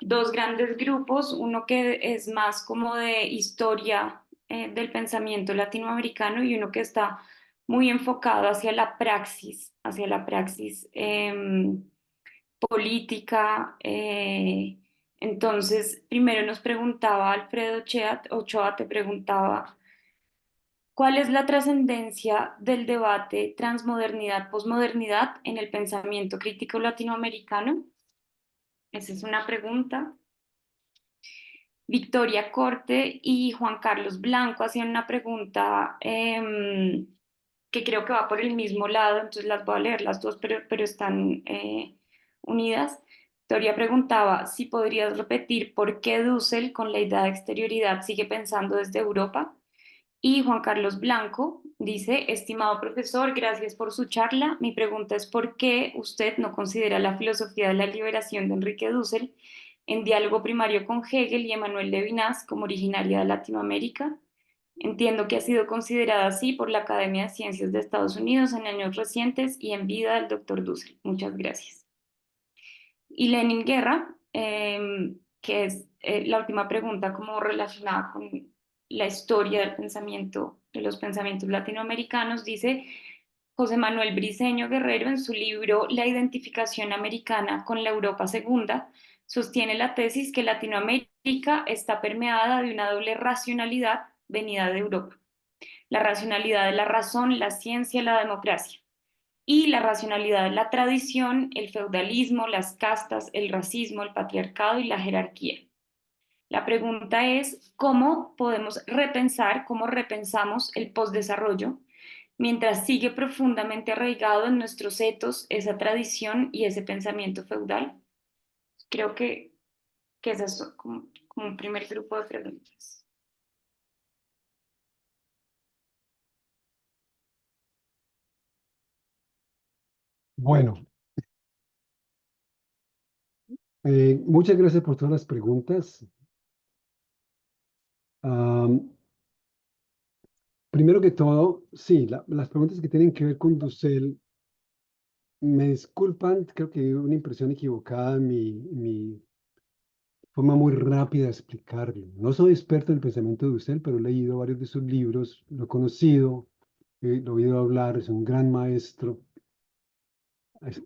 dos grandes grupos, uno que es más como de historia del pensamiento latinoamericano y uno que está muy enfocado hacia la praxis política. Entonces, primero nos preguntaba Alfredo Ochoa, te preguntaba, ¿cuál es la trascendencia del debate transmodernidad-posmodernidad en el pensamiento crítico latinoamericano? Esa es una pregunta. Victoria Corte y Juan Carlos Blanco hacían una pregunta que creo que va por el mismo lado, entonces las voy a leer las dos, pero están unidas. Victoria preguntaba si podrías repetir por qué Dussel, con la idea de exterioridad, sigue pensando desde Europa. Y Juan Carlos Blanco dice, estimado profesor, gracias por su charla. Mi pregunta es ¿por qué usted no considera la filosofía de la liberación de Enrique Dussel en diálogo primario con Hegel y Emmanuel Levinas como originaria de Latinoamérica? Entiendo que ha sido considerada así por la Academia de Ciencias de Estados Unidos en años recientes y en vida del doctor Dussel. Muchas gracias. Y Lenin Guerra, que es la última pregunta como relacionada con la historia del pensamiento, de los pensamientos latinoamericanos, dice José Manuel Briceño Guerrero en su libro La identificación americana con la Europa segunda, sostiene la tesis que Latinoamérica está permeada de una doble racionalidad venida de Europa. La racionalidad de la razón, la ciencia, la democracia y la racionalidad de la tradición, el feudalismo, las castas, el racismo, el patriarcado y la jerarquía. La pregunta es, ¿cómo podemos repensar, cómo repensamos el postdesarrollo mientras sigue profundamente arraigado en nuestros etos esa tradición y ese pensamiento feudal? Creo que esas son como un primer grupo de preguntas. Bueno, muchas gracias por todas las preguntas. Am, Primero que todo, sí, las preguntas que tienen que ver con Dussel, me disculpan, creo que una impresión equivocada en mi forma muy rápida de explicarlo. No soy experto en el pensamiento de Dussel, pero he leído varios de sus libros, lo he conocido, lo he oído hablar, es un gran maestro,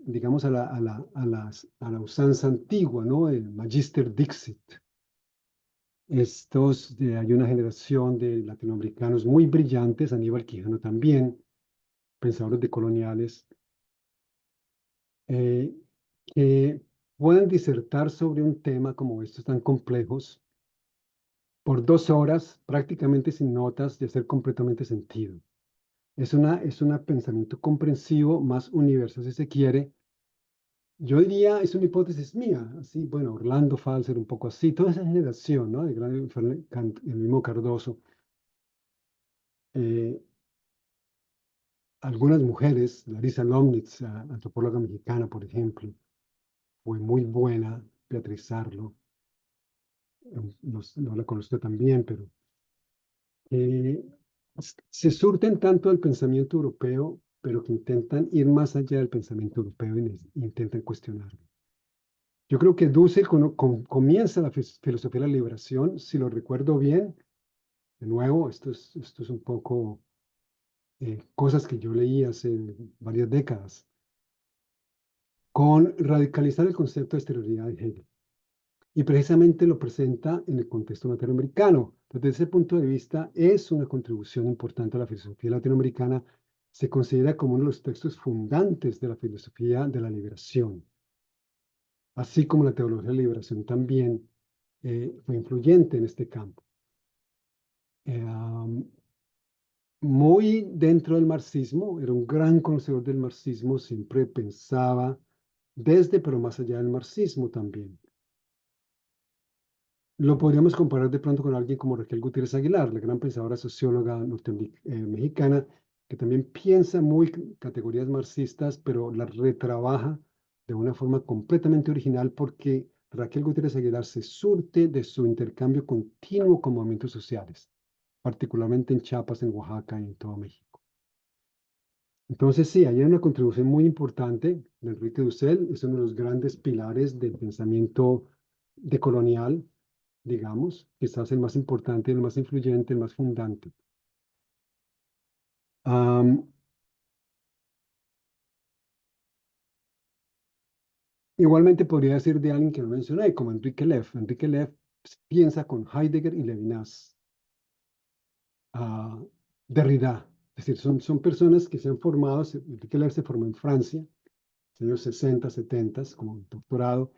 digamos, a la usanza antigua, ¿no? El Magister Dixit. Hay una generación de latinoamericanos muy brillantes, Aníbal Quijano también, pensadores decoloniales, eh, que pueden disertar sobre un tema como estos tan complejos por 2 horas, prácticamente sin notas, y hacer completamente sentido. Es un pensamiento comprensivo, más universal si se quiere. Yo diría, es una hipótesis mía, así, bueno, Orlando Falser, un poco así, toda esa generación, ¿no? El mismo Cardoso. eh, Algunas mujeres, Larisa Lomnitz, antropóloga mexicana, por ejemplo, fue muy buena, Beatriz Arlo, no la conozco también, pero eh, se surten tanto del pensamiento europeo, pero que intentan ir más allá del pensamiento europeo y intentan cuestionarlo. Yo creo que Dussel comienza la filosofía de la liberación, si lo recuerdo bien, de nuevo, esto es un poco cosas que yo leí hace varias décadas, con radicalizar el concepto de exterioridad de Hegel. Y precisamente lo presenta en el contexto latinoamericano. Desde ese punto de vista, es una contribución importante a la filosofía latinoamericana. Se considera como uno de los textos fundantes de la filosofía de la liberación, así como la teología de la liberación también fue influyente en este campo. Muy dentro del marxismo, era un gran conocedor del marxismo, siempre pensaba desde, pero más allá del marxismo también. Lo podríamos comparar de pronto con alguien como Raquel Gutiérrez Aguilar, la gran pensadora socióloga mexicana, que también piensa muy categorías marxistas, pero las retrabaja de una forma completamente original porque Raquel Gutiérrez Aguilar se surte de su intercambio continuo con movimientos sociales, particularmente en Chiapas, en Oaxaca y en todo México. Entonces, sí, hay una contribución muy importante de Enrique Dussel, es uno de los grandes pilares del pensamiento decolonial, digamos, quizás el más importante, el más influyente, el más fundante. Am, Igualmente podría decir de alguien que no mencioné, como Enrique Leff. Enrique Leff piensa con Heidegger y Levinas, ah, Derrida. Es decir, son personas que se han formado, Enrique Leff se formó en Francia, en los años 60, 70, como doctorado,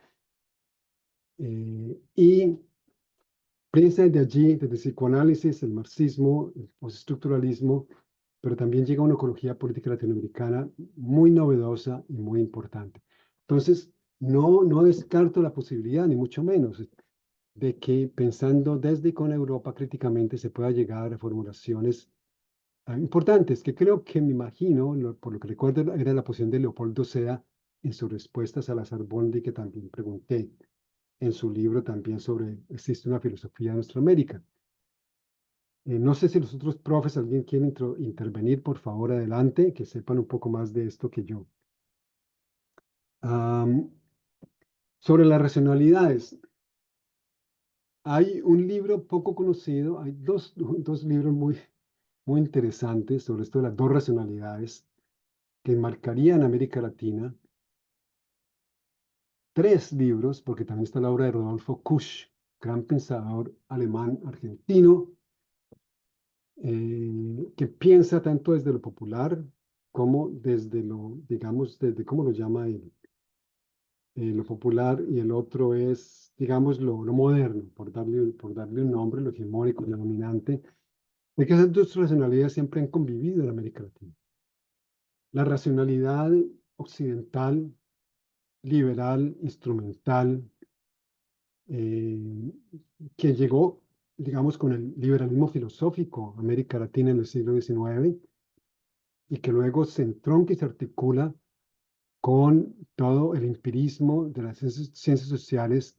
y piensa desde allí, desde el psicoanálisis, el marxismo, el postestructuralismo, pero también llega a una ecología política latinoamericana muy novedosa y muy importante. Entonces, no descarto la posibilidad, ni mucho menos, de que pensando desde y con Europa críticamente se pueda llegar a formulaciones importantes, que creo que me imagino, por lo que recuerdo, era la posición de Leopoldo Sea en sus respuestas a la Sarbondi, que también pregunté en su libro también sobre existe una filosofía de nuestra América. No sé si los otros profes, alguien quiere intervenir, por favor, adelante, que sepan un poco más de esto que yo. Am, Sobre las racionalidades, hay un libro poco conocido, hay dos libros muy interesantes sobre esto de las dos racionalidades que marcarían América Latina. Tres libros, porque también está la obra de Rodolfo Kusch, gran pensador alemán argentino, que piensa tanto desde lo popular como desde lo, digamos, desde cómo lo llama él, lo popular, y el otro es, digamos, lo moderno, por darle un nombre, lo hegemónico, lo dominante, de que esas dos racionalidades siempre han convivido en América Latina. La racionalidad occidental, liberal, instrumental, eh, que llegó, digamos, con el liberalismo filosófico a América Latina en el siglo XIX y que luego se entronca y se articula con todo el empirismo de las ciencias sociales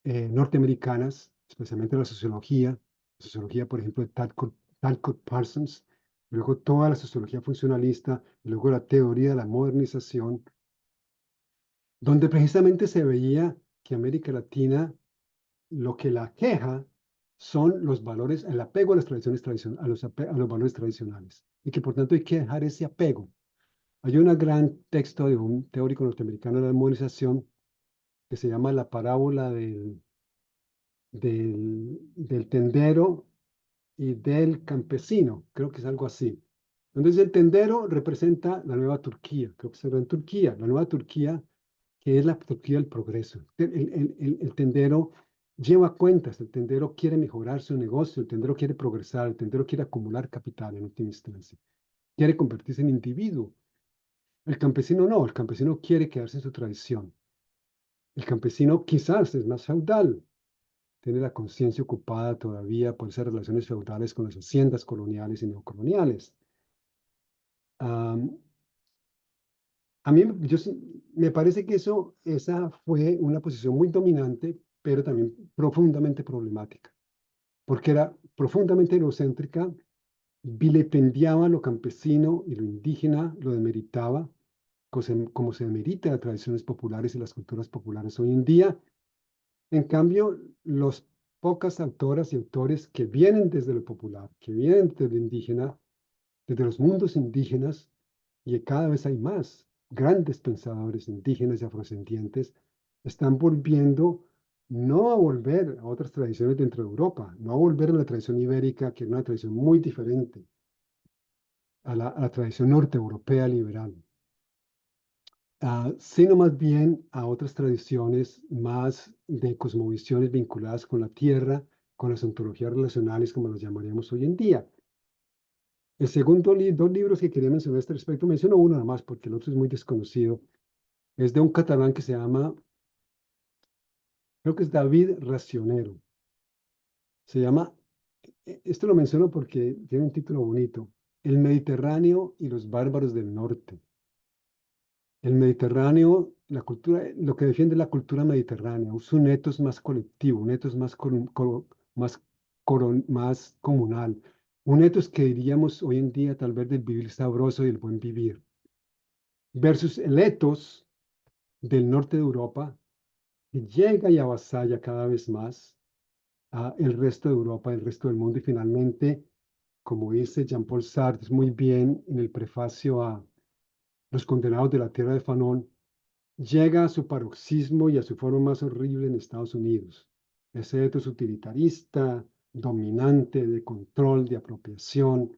norteamericanas, especialmente la sociología, por ejemplo, de Talcott Parsons, luego toda la sociología funcionalista, y luego la teoría de la modernización, donde precisamente se veía que América Latina lo que la queja son los valores, el apego a las tradiciones a los valores tradicionales. y que por tanto hay que dejar ese apego. Hay un gran texto de un teórico norteamericano de la modernización que se llama La parábola del tendero y del campesino, creo que es algo así. Entonces el tendero representa la nueva Turquía, creo que se ve en Turquía, la nueva Turquía, que es la Turquía del progreso. El tendero lleva cuentas, el tendero quiere mejorar su negocio, el tendero quiere progresar, el tendero quiere acumular capital en última instancia, quiere convertirse en individuo. El campesino no, el campesino quiere quedarse en su tradición. El campesino quizás es más feudal, tiene la conciencia ocupada todavía por esas relaciones feudales con las haciendas coloniales y neocoloniales. Am, a mí me parece que esa fue una posición muy dominante, pero también profundamente problemática, porque era profundamente egocéntrica, vilipendiaba lo campesino y lo indígena, lo demeritaba, como se demerita las tradiciones populares y las culturas populares hoy en día. En cambio, los pocas autoras y autores que vienen desde lo popular, que vienen desde lo indígena, desde los mundos indígenas, y cada vez hay más grandes pensadores indígenas y afrodescendientes, están volviendo no a volver a otras tradiciones dentro de Europa, no a volver a la tradición ibérica, que era una tradición muy diferente a la tradición norte-europea liberal, sino más bien a otras tradiciones más de cosmovisiones vinculadas con la tierra, con las ontologías relacionales, como las llamaríamos hoy en día. El segundo, dos libros que quería mencionar a este respecto, menciono uno nada más porque el otro es muy desconocido, es de un catalán que se llama, creo que es David Racionero. Se llama, esto lo menciono porque tiene un título bonito, El Mediterráneo y los bárbaros del norte. El Mediterráneo, la cultura, lo que defiende la cultura mediterránea, es un etos más colectivo, un etos más, más comunal, un etos que diríamos hoy en día tal vez del vivir sabroso y el buen vivir, versus el etos del norte de Europa, que llega y avasalla cada vez más a el resto de Europa, el resto del mundo, y finalmente, como dice Jean-Paul Sartre muy bien en el prefacio a Los condenados de la tierra de Fanon, llega a su paroxismo y a su forma más horrible en Estados Unidos. Ese etos utilitarista, dominante, de control, de apropiación,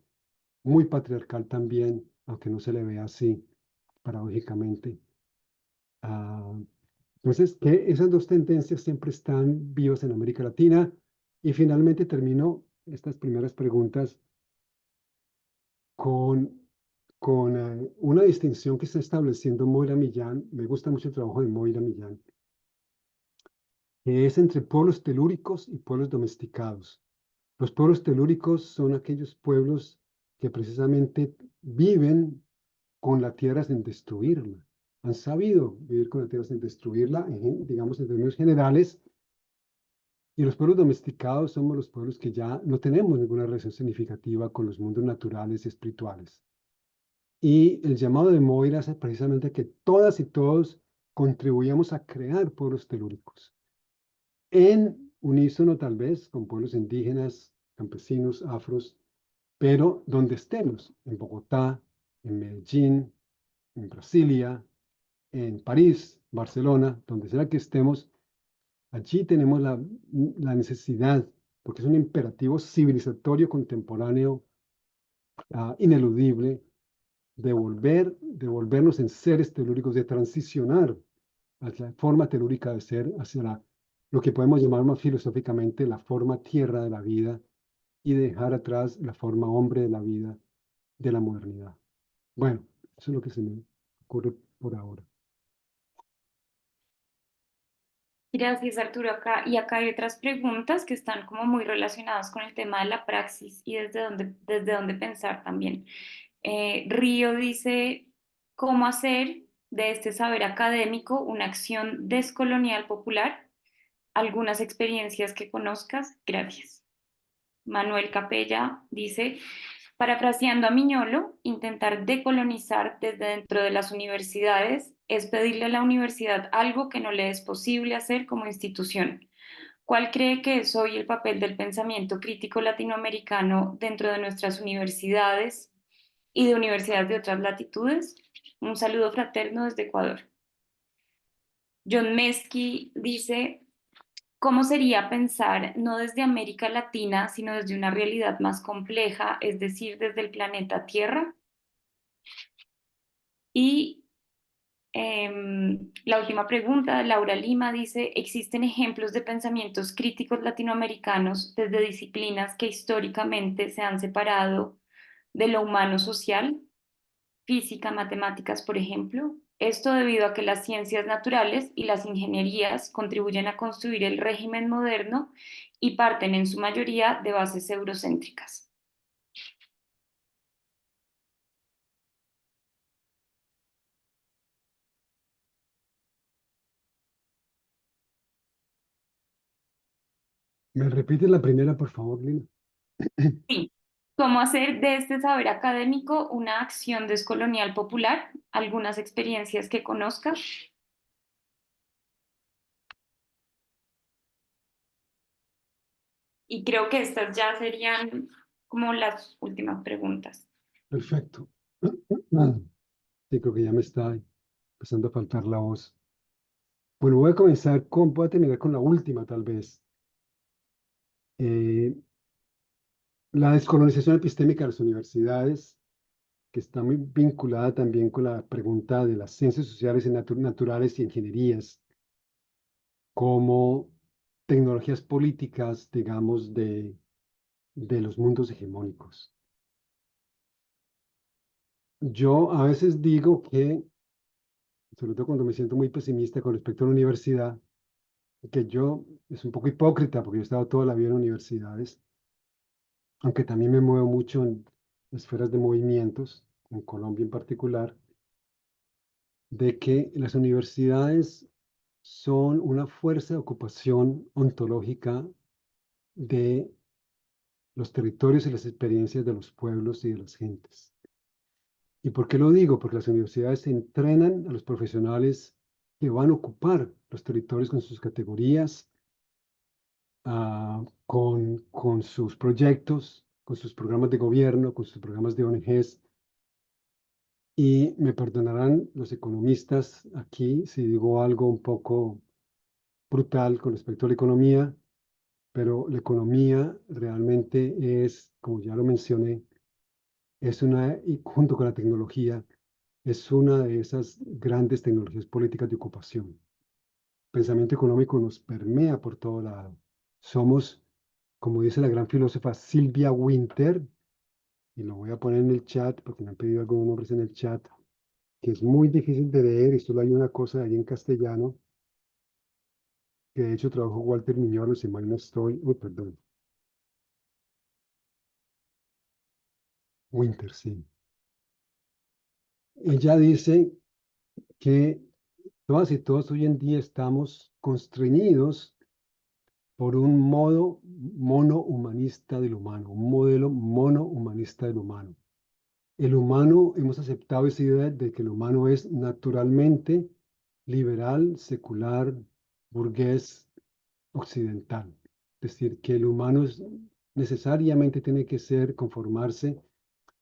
muy patriarcal también, aunque no se le vea así, paradójicamente. Ah, entonces, que esas dos tendencias siempre están vivas en América Latina. Y finalmente termino estas primeras preguntas con, con una distinción que está estableciendo Moira Millán. Me gusta mucho el trabajo de Moira Millán, que es entre pueblos telúricos y pueblos domesticados. Los pueblos telúricos son aquellos pueblos que precisamente viven con la tierra sin destruirla. Han sabido vivir con la tierra sin destruirla, digamos en términos generales, y los pueblos domesticados somos los pueblos que ya no tenemos ninguna relación significativa con los mundos naturales y espirituales. Y el llamado de Moira es precisamente que todas y todos contribuyamos a crear pueblos telúricos, en unísono tal vez con pueblos indígenas, campesinos, afros, pero donde estemos, en Bogotá, en Medellín, en Brasilia, en París, Barcelona, donde sea que estemos, allí tenemos la necesidad, porque es un imperativo civilizatorio contemporáneo ineludible, de volvernos en seres telúricos, de transicionar hacia la forma telúrica de ser, hacia lo que podemos llamar más filosóficamente la forma tierra de la vida y dejar atrás la forma hombre de la vida de la modernidad. Bueno, eso es lo que se me ocurre por ahora. Gracias, Arturo. Acá hay otras preguntas que están como muy relacionadas con el tema de la praxis y desde dónde pensar también. Río dice, ¿cómo hacer de este saber académico una acción descolonial popular? ¿Algunas experiencias que conozcas? Gracias. Manuel Capella dice, parafraseando a Miñolo, intentar decolonizar desde dentro de las universidades es pedirle a la universidad algo que no le es posible hacer como institución. ¿Cuál cree que es hoy el papel del pensamiento crítico latinoamericano dentro de nuestras universidades? y de universidades de otras latitudes. Un saludo fraterno desde Ecuador. John Mesky dice, ¿cómo sería pensar no desde América Latina, sino desde una realidad más compleja, es decir, desde el planeta Tierra? Y la última pregunta, Laura Lima dice, ¿existen ejemplos de pensamientos críticos latinoamericanos desde disciplinas que históricamente se han separado de lo humano social? Física, matemáticas, por ejemplo. Esto debido a que las ciencias naturales y las ingenierías contribuyen a construir el régimen moderno y parten en su mayoría de bases eurocéntricas. ¿Me repites la primera, por favor, Lina? Sí. ¿Cómo hacer de este saber académico una acción descolonial popular? ¿Algunas experiencias que conozcas? Y creo que estas ya serían como las últimas preguntas. Perfecto. Sí, creo que ya me está empezando a faltar la voz. Bueno, voy a terminar con la última, tal vez. Eh, la descolonización epistémica de las universidades, que está muy vinculada también con la pregunta de las ciencias sociales y naturales y ingenierías, como tecnologías políticas, digamos, de los mundos hegemónicos. Yo a veces digo que, sobre todo cuando me siento muy pesimista con respecto a la universidad, que yo es un poco hipócrita porque yo he estado toda la vida en universidades, aunque también me muevo mucho en esferas de movimientos, en Colombia en particular, de que las universidades son una fuerza de ocupación ontológica de los territorios y las experiencias de los pueblos y de las gentes. ¿Y por qué lo digo? Porque las universidades entrenan a los profesionales que van a ocupar los territorios con sus categorías, con sus proyectos, con sus programas de gobierno, con sus programas de ONGs. Y me perdonarán los economistas aquí si digo algo un poco brutal con respecto a la economía, pero la economía realmente es, como ya lo mencioné, es una, y junto con la tecnología, es una de esas grandes tecnologías políticas de ocupación. El pensamiento económico nos permea por todo lado. Somos, como dice la gran filósofa Silvia Winter, y lo voy a poner en el chat porque me han pedido algunos nombres en el chat, que es muy difícil de leer y solo hay una cosa ahí en castellano, que de hecho trabajó Walter Miñolo, si mal no estoy, uy, perdón, Winter, sí. Ella dice que todas y todos hoy en día estamos constreñidos por un modo monohumanista del humano, un modelo monohumanista del humano. El humano, hemos aceptado esa idea de que el humano es naturalmente liberal, secular, burgués, occidental. Es decir, que el humano necesariamente tiene que ser, conformarse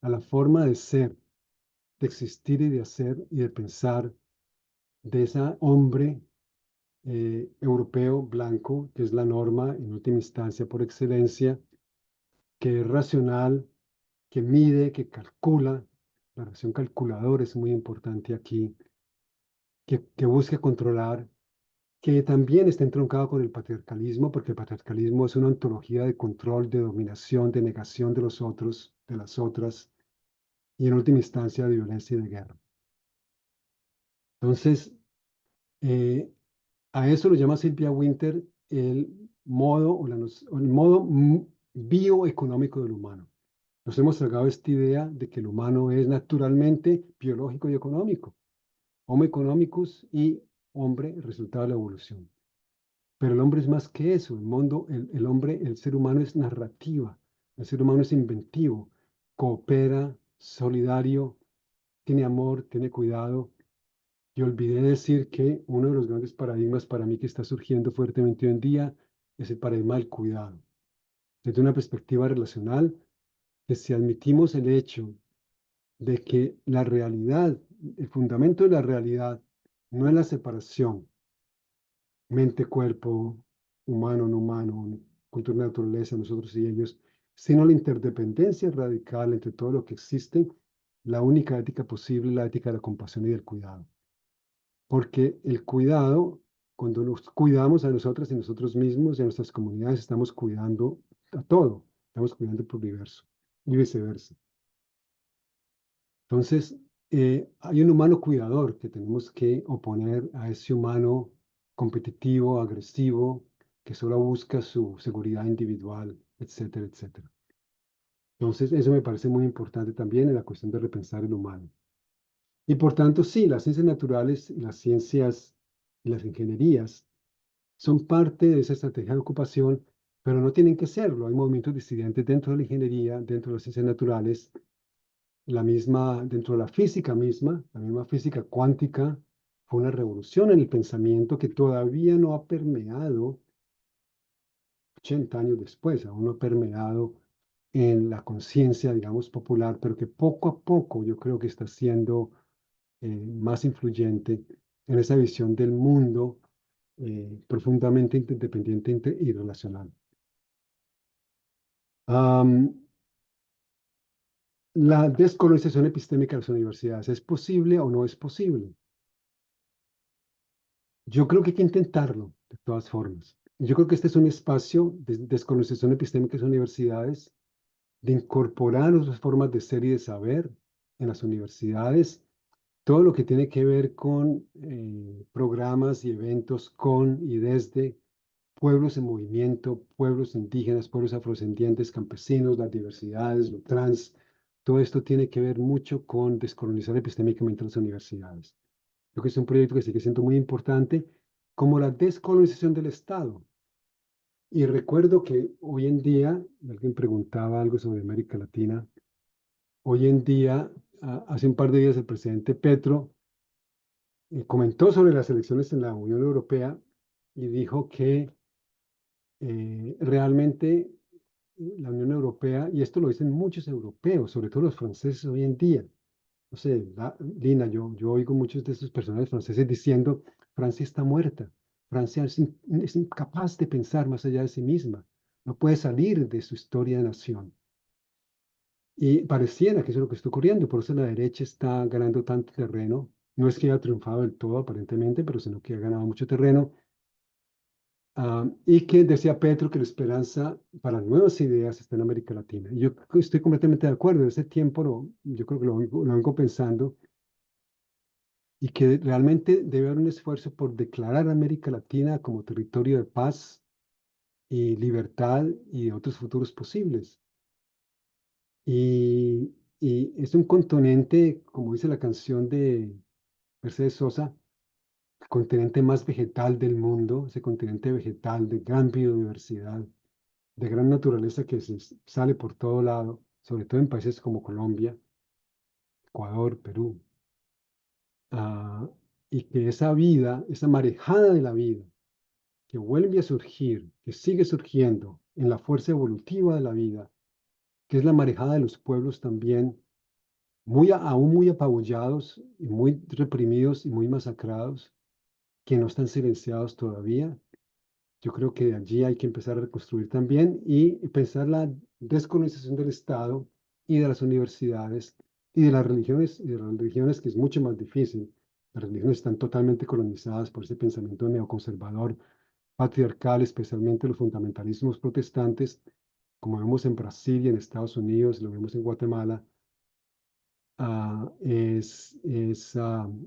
a la forma de ser, de existir y de hacer y de pensar de ese hombre europeo blanco, que es la norma en última instancia por excelencia, que es racional, que mide, que calcula. La ración calculador es muy importante aquí, que busca controlar, que también está entroncado con el patriarcalismo, porque el patriarcalismo es una ontología de control, de dominación, de negación de los otros, de las otras, y en última instancia de violencia y de guerra. Entonces, eh, a eso lo llama Silvia Winter el modo, o el modo bioeconómico del humano. Nos hemos tragado esta idea de que el humano es naturalmente biológico y económico, homo economicus y hombre, resultado de la evolución. Pero el hombre es más que eso, el hombre, el ser humano es narrativa, el ser humano es inventivo, coopera, solidario, tiene amor, tiene cuidado. Y olvidé decir que uno de los grandes paradigmas para mí que está surgiendo fuertemente hoy en día es el paradigma del cuidado. Desde una perspectiva relacional, que si admitimos el hecho de que la realidad, el fundamento de la realidad no es la separación mente-cuerpo, humano-no humano, cultura-naturaleza, nosotros y ellos, sino la interdependencia radical entre todo lo que existe, la única ética posible, la ética de la compasión y del cuidado. Porque el cuidado, cuando nos cuidamos a nosotras y nosotros mismos y a nuestras comunidades, estamos cuidando a todo, estamos cuidando por universo y viceversa. Entonces, hay un humano cuidador que tenemos que oponer a ese humano competitivo, agresivo, que solo busca su seguridad individual, etcétera, etcétera. Entonces, eso me parece muy importante también en la cuestión de repensar el humano. Y por tanto, sí, las ciencias naturales, las ciencias y las ingenierías son parte de esa estrategia de ocupación, pero no tienen que serlo. Hay movimientos disidentes dentro de la ingeniería, dentro de las ciencias naturales, la misma, dentro de la física misma, la misma física cuántica, fue una revolución en el pensamiento que todavía no ha permeado, 80 años después, aún no ha permeado en la conciencia, digamos, popular, pero que poco a poco yo creo que está siendo más influyente en esa visión del mundo profundamente interdependiente y relacional. Am, la descolonización epistémica de las universidades, ¿es posible o no es posible? Yo creo que hay que intentarlo, de todas formas. Yo creo que este es un espacio de descolonización epistémica de las universidades, de incorporar otras formas de ser y de saber en las universidades, todo lo que tiene que ver con programas y eventos con y desde pueblos en movimiento, pueblos indígenas, pueblos afrodescendientes, campesinos, las diversidades, lo trans, todo esto tiene que ver mucho con descolonizar epistémicamente las universidades. Creo que es un proyecto que sigue siendo muy importante, como la descolonización del Estado. Y recuerdo que hoy en día, alguien preguntaba algo sobre América Latina, hoy en día, hace un par de días el presidente Petro comentó sobre las elecciones en la Unión Europea y dijo que realmente la Unión Europea, y esto lo dicen muchos europeos, sobre todo los franceses hoy en día, no sé, Lina, yo oigo muchos de estos personajes franceses diciendo, Francia está muerta, Francia es incapaz de pensar más allá de sí misma, no puede salir de su historia de nación. Y pareciera que eso es lo que está ocurriendo, por eso la derecha está ganando tanto terreno, no es que haya triunfado del todo aparentemente, pero sino que ha ganado mucho terreno. Y que decía Petro que la esperanza para nuevas ideas está en América Latina. Y yo estoy completamente de acuerdo, en ese tiempo yo creo que lo vengo pensando y que realmente debe haber un esfuerzo por declarar a América Latina como territorio de paz y libertad y de otros futuros posibles. Y es un continente, como dice la canción de Mercedes Sosa, el continente más vegetal del mundo, ese continente vegetal de gran biodiversidad, de gran naturaleza que sale por todo lado, sobre todo en países como Colombia, Ecuador, Perú. Ah, y que esa vida, esa marejada de la vida, que vuelve a surgir, que sigue surgiendo en la fuerza evolutiva de la vida, que es la marejada de los pueblos también, aún muy apabullados y muy reprimidos y muy masacrados, que no están silenciados todavía. Yo creo que de allí hay que empezar a reconstruir también y pensar la descolonización del Estado y de las universidades y de las religiones, que es mucho más difícil. Las religiones están totalmente colonizadas por ese pensamiento neoconservador, patriarcal, especialmente los fundamentalismos protestantes, como vemos en Brasil y en Estados Unidos, lo vemos en Guatemala, es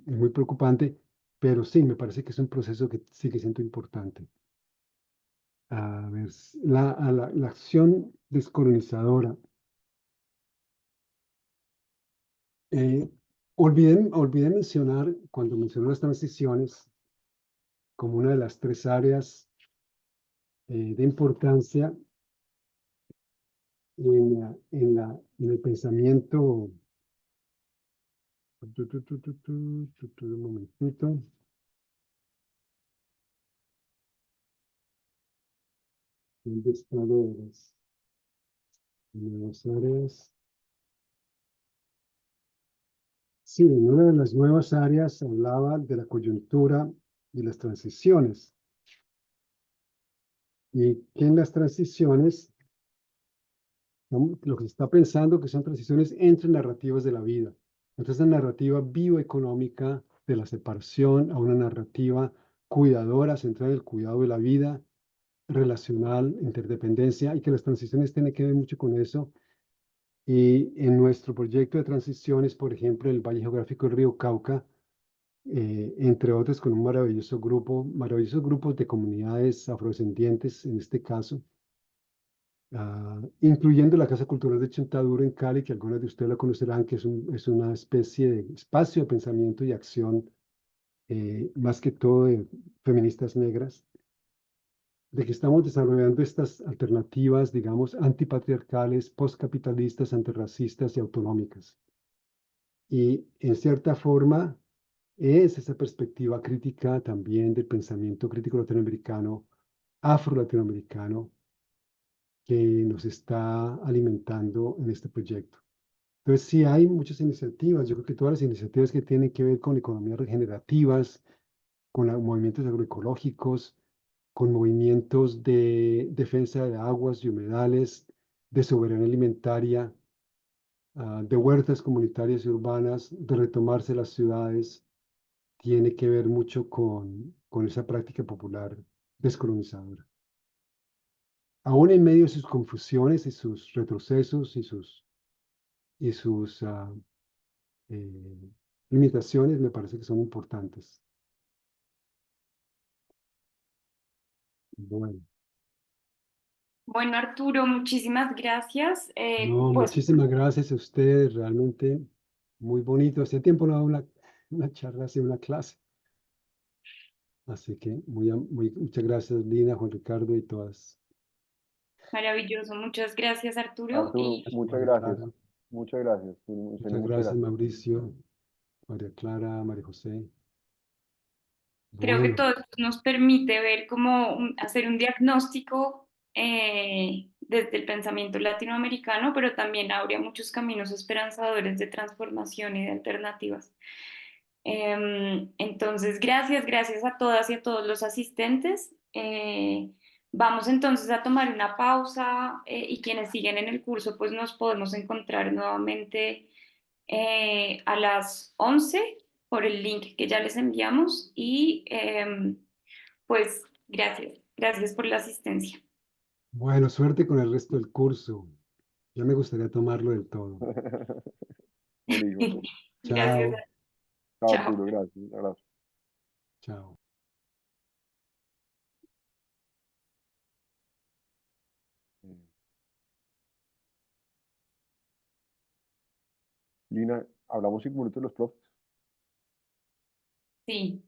muy preocupante, pero sí, me parece que es un proceso que sigue siendo importante. A ver, la acción descolonizadora. Eh, olvidé mencionar, cuando mencioné las transiciones, como una de las tres áreas de importancia en el pensamiento. Un momentito. ¿Dónde está las áreas? Sí, en una de las nuevas áreas hablaba de la coyuntura y las transiciones. Y que en las transiciones, lo que se está pensando que son transiciones entre narrativas de la vida. Entonces, la narrativa bioeconómica de la separación a una narrativa cuidadora, centrada en el cuidado de la vida, relacional, interdependencia, y que las transiciones tienen que ver mucho con eso. Y en nuestro proyecto de transiciones, por ejemplo, el Valle Geográfico del Río Cauca, entre otros con un maravillosos grupos de comunidades afrodescendientes en este caso, incluyendo la Casa Cultural de Chontaduro en Cali, que algunos de ustedes la conocerán, que es una especie de espacio de pensamiento y acción, más que todo de feministas negras, de que estamos desarrollando estas alternativas, digamos, antipatriarcales, postcapitalistas, antirracistas y autonómicas. Y en cierta forma es esa perspectiva crítica también del pensamiento crítico latinoamericano, afro-latinoamericano, que nos está alimentando en este proyecto. Entonces, sí hay muchas iniciativas. Yo creo que todas las iniciativas que tienen que ver con economías regenerativas, con movimientos agroecológicos, con movimientos de defensa de aguas y humedales, de soberanía alimentaria, de huertas comunitarias y urbanas, de retomarse las ciudades, tiene que ver mucho con esa práctica popular descolonizadora. Aún en medio de sus confusiones y sus retrocesos y sus eh, limitaciones, me parece que son importantes. Bueno, Bueno, Arturo, muchísimas gracias. no, Pues muchísimas gracias a ustedes, realmente muy bonito. Hace tiempo no daba una charla así, una clase. Así que muchas gracias, Lina, Juan Ricardo y todas. maravilloso, muchas gracias, Arturo. Arturo, Y muchas María gracias. Clara, Muchas gracias. muchas Muchas gracias, gracias. Mauricio, María Clara, María José. creo que Bueno, todo esto nos permite ver cómo hacer un diagnóstico desde el pensamiento latinoamericano, pero también habría muchos caminos esperanzadores de transformación y de alternativas. Entonces, gracias a todas y a todos los asistentes. Vamos entonces a tomar una pausa y quienes siguen en el curso, pues nos podemos encontrar nuevamente a las 11 por el link que ya les enviamos y pues gracias por la asistencia. bueno, suerte con el resto del curso. Ya me gustaría tomarlo del todo. Buenísimo. Gracias, Chao, Chao, chao. Arturo. Gracias. Un abrazo. chao. Lina, hablamos 5 minutos de los profes. Sí.